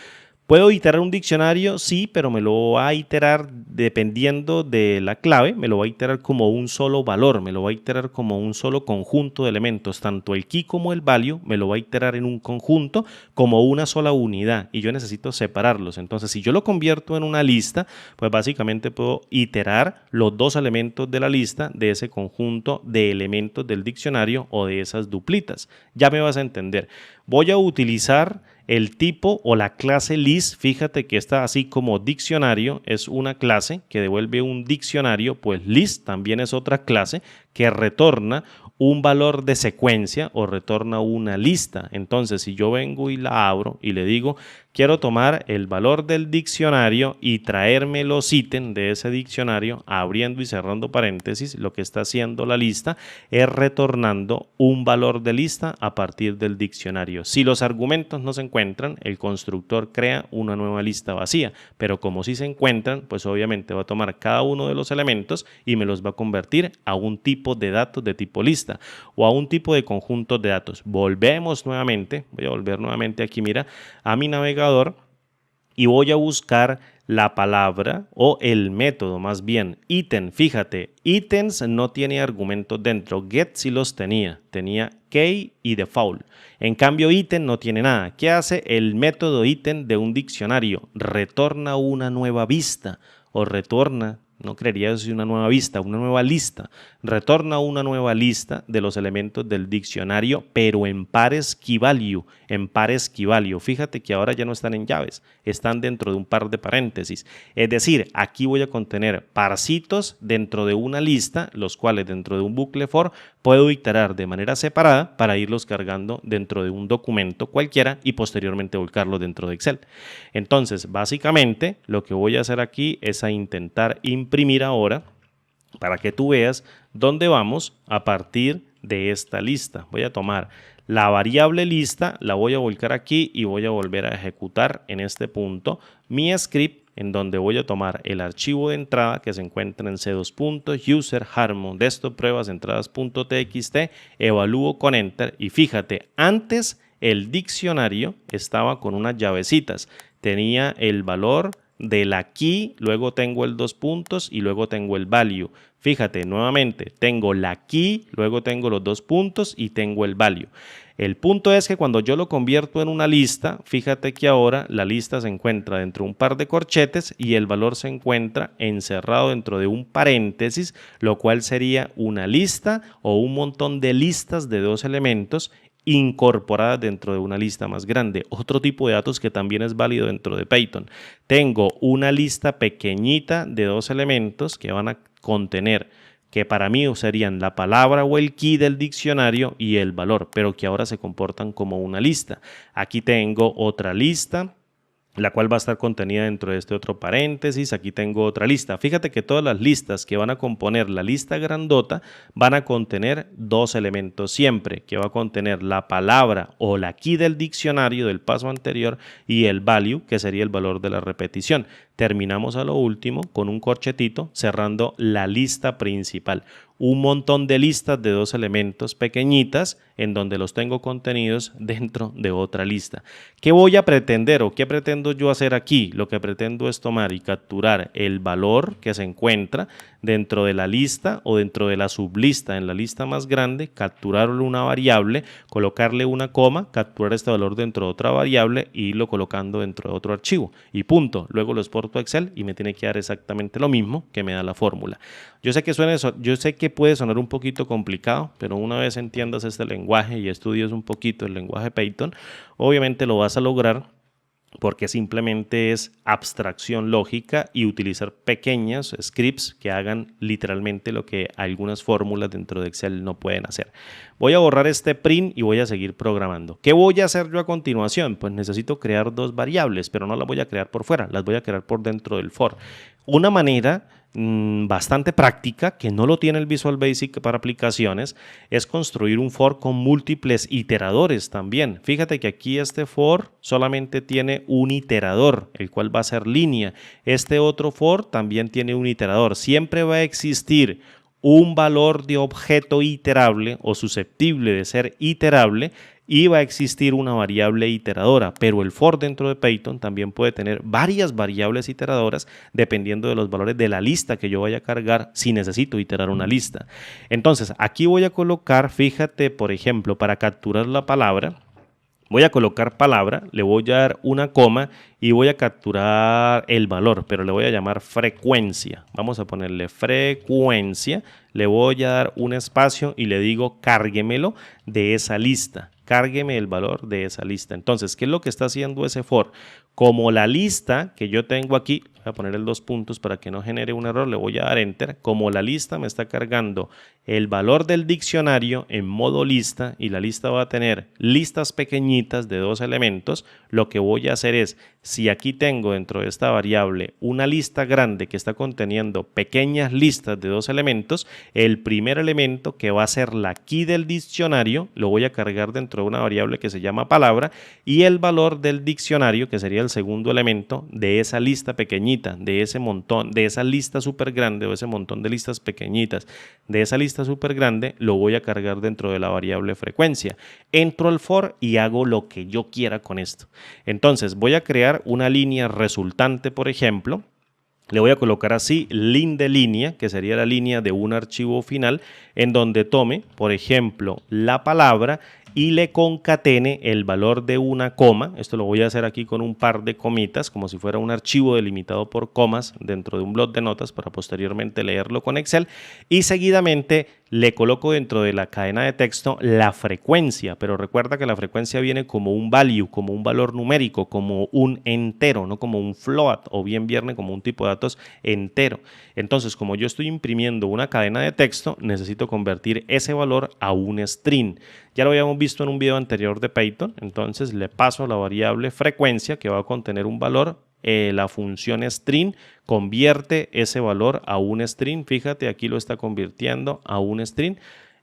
¿Puedo iterar un diccionario? Sí, pero me lo va a iterar dependiendo de la clave, me lo va a iterar como un solo valor, me lo va a iterar como un solo conjunto de elementos, tanto el key como el value me lo va a iterar en un conjunto como una sola unidad y yo necesito separarlos. Entonces, si yo lo convierto en una lista, pues básicamente puedo iterar los dos elementos de la lista de ese conjunto de elementos del diccionario o de esas duplitas. Ya me vas a entender. Voy a utilizar el tipo o la clase list. Fíjate que está así como diccionario, es una clase que devuelve un diccionario, pues list también es otra clase que retorna un valor de secuencia o retorna una lista. Entonces, si yo vengo y la abro y le digo, quiero tomar el valor del diccionario y traerme los ítems de ese diccionario, abriendo y cerrando paréntesis, lo que está haciendo la lista es retornando un valor de lista a partir del diccionario. Si los argumentos no se encuentran, el constructor crea una nueva lista vacía, pero como sí se encuentran, pues obviamente va a tomar cada uno de los elementos y me los va a convertir a un tipo de datos de tipo lista o a un tipo de conjunto de datos. Volvemos nuevamente, voy a volver nuevamente aquí, mira, a mi navegador y voy a buscar la palabra o el método, más bien, ítem. Fíjate, ítems no tiene argumentos dentro, get sí los tenía key y default. En cambio, ítem no tiene nada. ¿Qué hace el método ítem de un diccionario? Retorna una nueva vista o retorna, no creería decir una nueva vista, una nueva lista. Retorna una nueva lista de los elementos del diccionario, pero en pares key value, en pares key value. Fíjate que ahora ya no están en llaves, están dentro de un par de paréntesis. Es decir, aquí voy a contener parcitos dentro de una lista, los cuales dentro de un bucle for puedo iterar de manera separada para irlos cargando dentro de un documento cualquiera y posteriormente volcarlo dentro de Excel. Entonces, básicamente, lo que voy a hacer aquí es a intentar imprimir ahora para que tú veas dónde vamos a partir de esta lista. Voy a tomar la variable lista, la voy a volcar aquí y voy a volver a ejecutar en este punto mi script en donde voy a tomar el archivo de entrada que se encuentra en c2.user harmon desktop pruebas entradas.txt, evalúo con enter y fíjate, antes el diccionario estaba con unas llavecitas, tenía el valor de la key, luego tengo el dos puntos y luego tengo el value. Fíjate, nuevamente tengo la key, luego tengo los dos puntos y tengo el value. El punto es que cuando yo lo convierto en una lista, fíjate que ahora la lista se encuentra dentro de un par de corchetes y el valor se encuentra encerrado dentro de un paréntesis, lo cual sería una lista o un montón de listas de dos elementos incorporadas dentro de una lista más grande. Otro tipo de datos que también es válido dentro de Python. Tengo una lista pequeñita de dos elementos que van a contener, que para mí serían la palabra o el key del diccionario y el valor, pero que ahora se comportan como una lista. Aquí tengo otra lista, la cual va a estar contenida dentro de este otro paréntesis. Aquí tengo otra lista. Fíjate que todas las listas que van a componer la lista grandota van a contener dos elementos siempre, que va a contener la palabra o la key del diccionario del paso anterior y el value, que sería el valor de la repetición. Terminamos a lo último con un corchetito cerrando la lista principal. Un montón de listas de dos elementos pequeñitas en donde los tengo contenidos dentro de otra lista. ¿Qué voy a pretender o qué pretendo yo hacer aquí? Lo que pretendo es tomar y capturar el valor que se encuentra dentro de la lista o dentro de la sublista en la lista más grande, capturarle una variable, colocarle una coma, capturar este valor dentro de otra variable e irlo colocando dentro de otro archivo y punto. Luego lo exporto a Excel y me tiene que dar exactamente lo mismo que me da la fórmula. Yo sé que puede sonar un poquito complicado, pero una vez entiendas este lenguaje y estudies un poquito el lenguaje Python, obviamente lo vas a lograr porque simplemente es abstracción lógica y utilizar pequeños scripts que hagan literalmente lo que algunas fórmulas dentro de Excel no pueden hacer. Voy a borrar este print y voy a seguir programando. ¿Qué voy a hacer yo a continuación? Pues necesito crear dos variables, pero no las voy a crear por fuera, las voy a crear por dentro del for. Una manera bastante práctica, que no lo tiene el Visual Basic para aplicaciones, es construir un for con múltiples iteradores también. Fíjate que aquí este for solamente tiene un iterador, el cual va a ser línea. Este otro for también tiene un iterador. Siempre va a existir un valor de objeto iterable o susceptible de ser iterable y va a existir una variable iteradora, pero el for dentro de Python también puede tener varias variables iteradoras dependiendo de los valores de la lista que yo vaya a cargar si necesito iterar una lista. Entonces aquí voy a colocar, fíjate, por ejemplo, para capturar la palabra, voy a colocar palabra, le voy a dar una coma y voy a capturar el valor, pero le voy a llamar frecuencia. Vamos a ponerle frecuencia, le voy a dar un espacio y le digo cárguemelo de esa lista. Cárgueme el valor de esa lista. Entonces, ¿qué es lo que está haciendo ese for? Como la lista que yo tengo aquí, voy a poner el 2 puntos para que no genere un error, le voy a dar enter. Como la lista me está cargando el valor del diccionario en modo lista y la lista va a tener listas pequeñitas de 2 elementos, lo que voy a hacer es, si aquí tengo dentro de esta variable una lista grande que está conteniendo pequeñas listas de 2 elementos, el primer elemento que va a ser la key del diccionario lo voy a cargar dentro de una variable que se llama palabra y el valor del diccionario, que sería el segundo elemento de esa lista pequeñita, de ese montón, de esa lista súper grande o ese montón de listas pequeñitas, de esa lista súper grande, lo voy a cargar dentro de la variable frecuencia. Entro al for y hago lo que yo quiera con esto. Entonces voy a crear una línea resultante, por ejemplo. Le voy a colocar así lin de línea, que sería la línea de un archivo final, en donde tome, por ejemplo, la palabra y le concatene el valor de una coma. Esto lo voy a hacer aquí con un par de comitas, como si fuera un archivo delimitado por comas dentro de un bloc de notas para posteriormente leerlo con Excel. Y seguidamente le coloco dentro de la cadena de texto la frecuencia, pero recuerda que la frecuencia viene como un value, como un valor numérico, como un entero, no como un float o bien viene como un tipo de datos entero. Entonces, como yo estoy imprimiendo una cadena de texto, necesito convertir ese valor a un string. Ya lo habíamos visto en un video anterior de Python, entonces le paso a la variable frecuencia que va a contener un valor. La función string convierte ese valor a un string. Fíjate, aquí lo está convirtiendo a un string.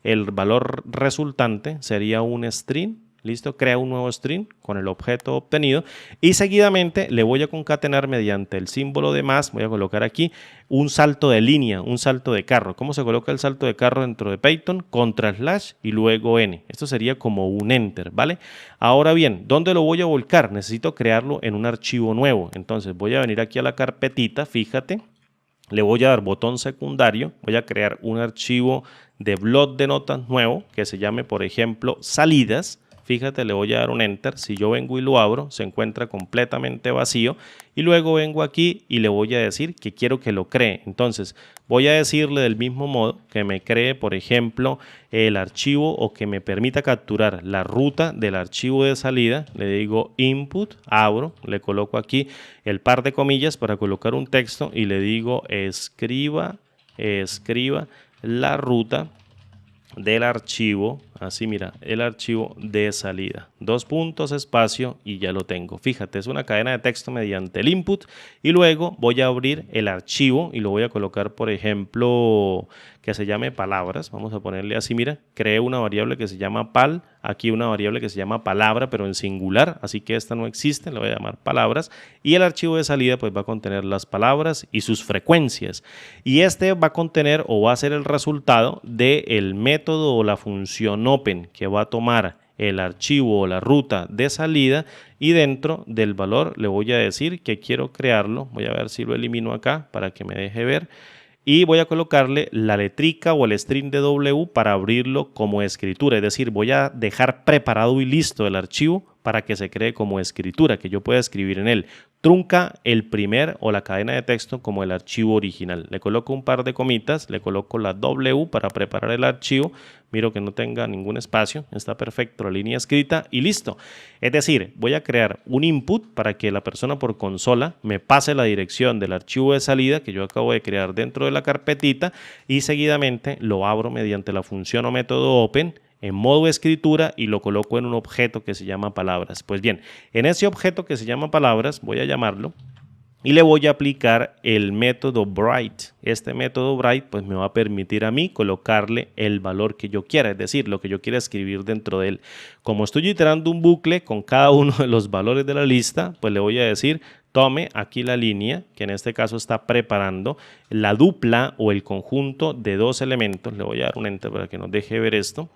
El valor resultante sería un string. Listo, crea un nuevo string con el objeto obtenido y seguidamente le voy a concatenar mediante el símbolo de más. Voy a colocar aquí un salto de línea, un salto de carro. ¿Cómo se coloca el salto de carro dentro de Python? Contra slash y luego n. Esto sería como un enter, ¿vale? Ahora bien, ¿dónde lo voy a volcar? Necesito crearlo en un archivo nuevo. Entonces voy a venir aquí a la carpetita, fíjate. Le voy a dar botón secundario, voy a crear un archivo de bloc de notas nuevo que se llame, por ejemplo, salidas. Fíjate, le voy a dar un enter. Si yo vengo y lo abro, se encuentra completamente vacío. Y luego vengo aquí y le voy a decir que quiero que lo cree. Entonces, voy a decirle del mismo modo que me cree, por ejemplo, el archivo o que me permita capturar la ruta del archivo de salida. Le digo input, abro, le coloco aquí el par de comillas para colocar un texto y le digo escriba la ruta del archivo, así mira, el archivo de salida, 2 puntos, espacio y ya lo tengo. Fíjate, es una cadena de texto mediante el input y luego voy a abrir el archivo y lo voy a colocar, por ejemplo, que se llame palabras. Vamos a ponerle así, mira, creé una variable que se llama pal, aquí una variable que se llama palabra, pero en singular, así que esta no existe, le voy a llamar palabras y el archivo de salida pues va a contener las palabras y sus frecuencias y este va a contener o va a ser el resultado del método o la función open que va a tomar el archivo o la ruta de salida y dentro del valor le voy a decir que quiero crearlo. Voy a ver si lo elimino acá para que me deje ver y voy a colocarle la letrica o el string de W para abrirlo como escritura, es decir, voy a dejar preparado y listo el archivo para que se cree como escritura, que yo pueda escribir en él. Trunca el primer o la cadena de texto como el archivo original. Le coloco un par de comitas, le coloco la W para preparar el archivo. Miro que no tenga ningún espacio, está perfecto la línea escrita y listo. Es decir, voy a crear un input para que la persona por consola me pase la dirección del archivo de salida que yo acabo de crear dentro de la carpetita y seguidamente lo abro mediante la función o método open en modo escritura y lo coloco en un objeto que se llama palabras. Pues bien, en ese objeto que se llama palabras voy a llamarlo y le voy a aplicar el método Bright. Este método Bright pues me va a permitir a mí colocarle el valor que yo quiera, es decir, lo que yo quiera escribir dentro de él. Como estoy iterando un bucle con cada uno de los valores de la lista, pues le voy a decir tome aquí la línea, que en este caso está preparando la dupla o el conjunto de 2 elementos. Le voy a dar un enter para que nos deje ver esto.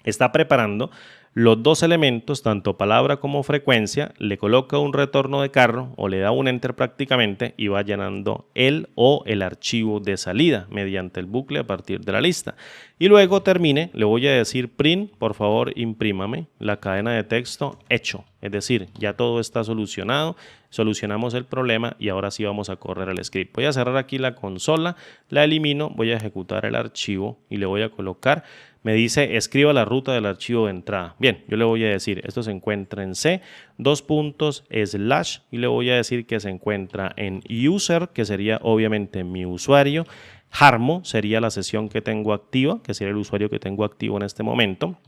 Está preparando los dos elementos, tanto palabra como frecuencia, le coloca un retorno de carro o le da un enter prácticamente y va llenando el o el archivo de salida mediante el bucle a partir de la lista. Y luego termine, le voy a decir print, por favor imprímame la cadena de texto hecho. Es decir, ya todo está solucionado, solucionamos el problema y ahora sí vamos a correr el script. Voy a cerrar aquí la consola, la elimino, voy a ejecutar el archivo y le voy a colocar, me dice escriba la ruta del archivo de entrada. Bien, yo le voy a decir, esto se encuentra en C, // y le voy a decir que se encuentra en user, que sería obviamente mi usuario. Harmo sería la sesión que tengo activa, que sería el usuario que tengo activo en este momento.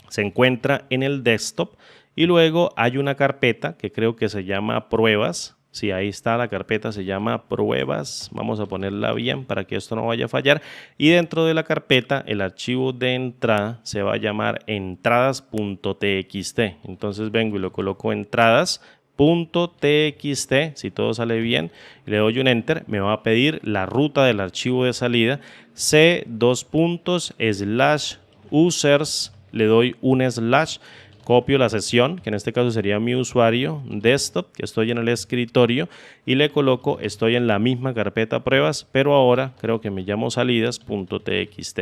Se encuentra en el desktop y luego hay una carpeta que creo que se llama pruebas. Sí, ahí está la carpeta, se llama pruebas. Vamos a ponerla bien para que esto no vaya a fallar. Y dentro de la carpeta, el archivo de entrada se va a llamar entradas.txt. Entonces vengo y lo coloco entradas.txt. Si todo sale bien, le doy un enter, me va a pedir la ruta del archivo de salida c:/users, le doy un slash, copio la sesión, que en este caso sería mi usuario desktop, que estoy en el escritorio, y le coloco, estoy en la misma carpeta pruebas, pero ahora creo que me llamo salidas.txt.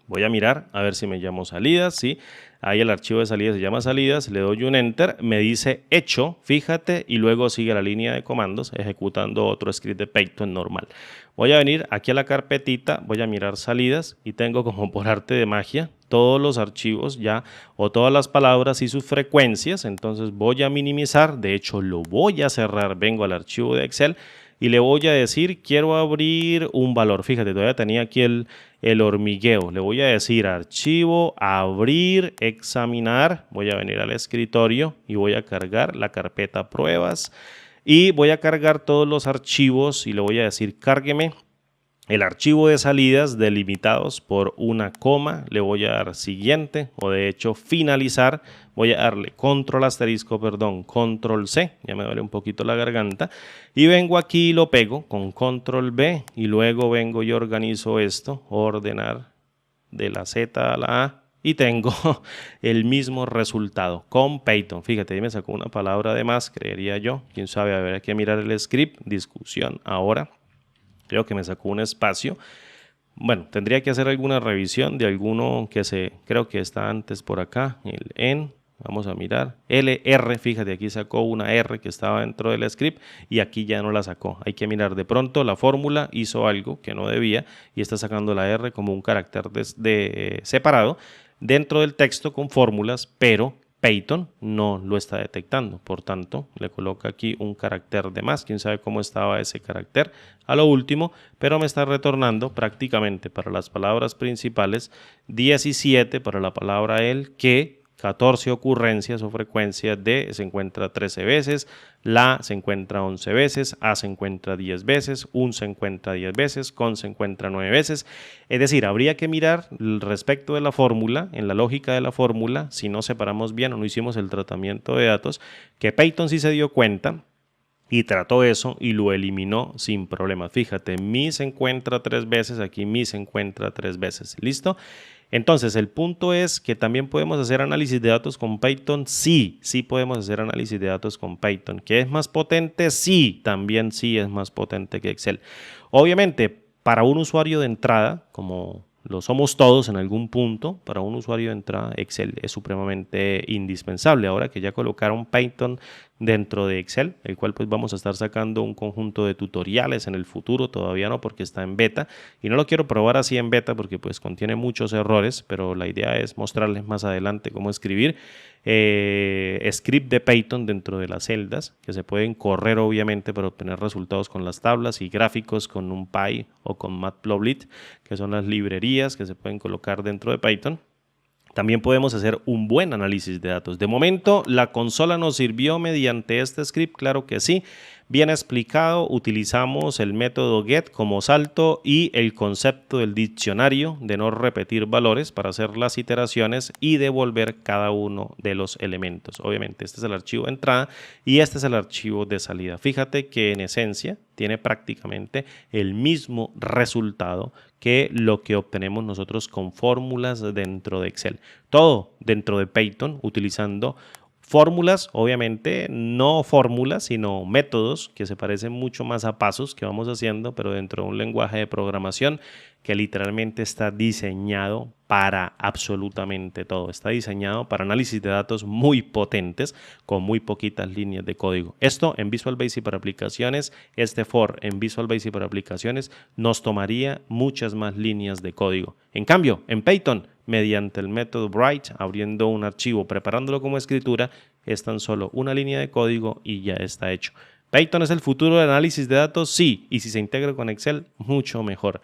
Voy a mirar a ver si me llamo salidas, sí, ahí el archivo de salidas se llama salidas, le doy un enter, me dice hecho, fíjate, y luego sigue la línea de comandos ejecutando otro script de Python normal. Voy a venir aquí a la carpetita, voy a mirar salidas y tengo como por arte de magia todos los archivos ya o todas las palabras y sus frecuencias, entonces voy a minimizar, de hecho lo voy a cerrar, vengo al archivo de Excel y le voy a decir quiero abrir un valor, fíjate todavía tenía aquí el hormigueo, le voy a decir archivo, abrir, examinar, voy a venir al escritorio y voy a cargar la carpeta pruebas y voy a cargar todos los archivos y le voy a decir cárgueme el archivo de salidas delimitados por una coma, le voy a dar siguiente o de hecho finalizar, voy a darle control C, ya me duele un poquito la garganta y vengo aquí y lo pego con control B y luego vengo y organizo esto, ordenar de la Z a la A y tengo el mismo resultado con Python. Fíjate, ahí me sacó una palabra de más, creería yo, quién sabe, a ver, hay que mirar el script, discusión ahora. Creo que me sacó un espacio. Bueno, tendría que hacer alguna revisión de alguno que creo que está antes por acá, el en, vamos a mirar, LR, fíjate, aquí sacó una R que estaba dentro del script y aquí ya no la sacó. Hay que mirar, de pronto la fórmula hizo algo que no debía y está sacando la R como un carácter separado dentro del texto con fórmulas, pero Python no lo está detectando, por tanto le coloca aquí un carácter de más, quién sabe cómo estaba ese carácter a lo último, pero me está retornando prácticamente para las palabras principales 17 para la palabra el, que 14 ocurrencias o frecuencias de se encuentra 13 veces, la se encuentra 11 veces, a se encuentra 10 veces, un se encuentra 10 veces, con se encuentra 9 veces. Es decir, habría que mirar respecto de la fórmula, en la lógica de la fórmula, si no separamos bien o no hicimos el tratamiento de datos, que Python sí se dio cuenta y trató eso y lo eliminó sin problema. Fíjate, mi se encuentra 3 veces, aquí mi se encuentra 3 veces. ¿Listo? Entonces, el punto es que también podemos hacer análisis de datos con Python. Sí, sí podemos hacer análisis de datos con Python. ¿Que es más potente? Sí, también sí es más potente que Excel. Obviamente, para un usuario de entrada, como lo somos todos en algún punto, para un usuario de entrada, Excel es supremamente indispensable. Ahora que ya colocaron Python dentro de Excel, el cual pues vamos a estar sacando un conjunto de tutoriales en el futuro, todavía no porque está en beta y no lo quiero probar así en beta porque pues contiene muchos errores, pero la idea es mostrarles más adelante cómo escribir script de Python dentro de las celdas que se pueden correr obviamente para obtener resultados con las tablas y gráficos con NumPy o con Matplotlib, que son las librerías que se pueden colocar dentro de Python. También podemos hacer un buen análisis de datos. De momento, la consola nos sirvió mediante este script, claro que sí, bien explicado. Utilizamos el método get como salto y el concepto del diccionario de no repetir valores para hacer las iteraciones y devolver cada uno de los elementos. Obviamente este es el archivo de entrada y este es el archivo de salida. Fíjate que en esencia tiene prácticamente el mismo resultado que lo que obtenemos nosotros con fórmulas dentro de Excel. Todo dentro de Python utilizando fórmulas, obviamente no fórmulas, sino métodos que se parecen mucho más a pasos que vamos haciendo, pero dentro de un lenguaje de programación que literalmente está diseñado para absolutamente todo. Está diseñado para análisis de datos muy potentes con muy poquitas líneas de código. Esto en Visual Basic para aplicaciones, este for en Visual Basic para aplicaciones nos tomaría muchas más líneas de código. En cambio, en Python, mediante el método write, abriendo un archivo, preparándolo como escritura, es tan solo una línea de código y ya está hecho. ¿Python es el futuro del análisis de datos? Sí, y si se integra con Excel, mucho mejor.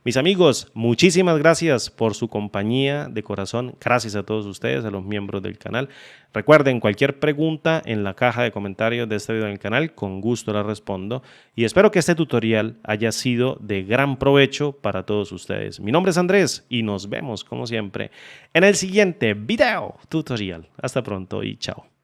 Mis amigos, muchísimas gracias por su compañía de corazón. Gracias a todos ustedes, a los miembros del canal. Recuerden, cualquier pregunta en la caja de comentarios de este video en el canal, con gusto la respondo. Y espero que este tutorial haya sido de gran provecho para todos ustedes. Mi nombre es Andrés y nos vemos, como siempre, en el siguiente video tutorial. Hasta pronto y chao.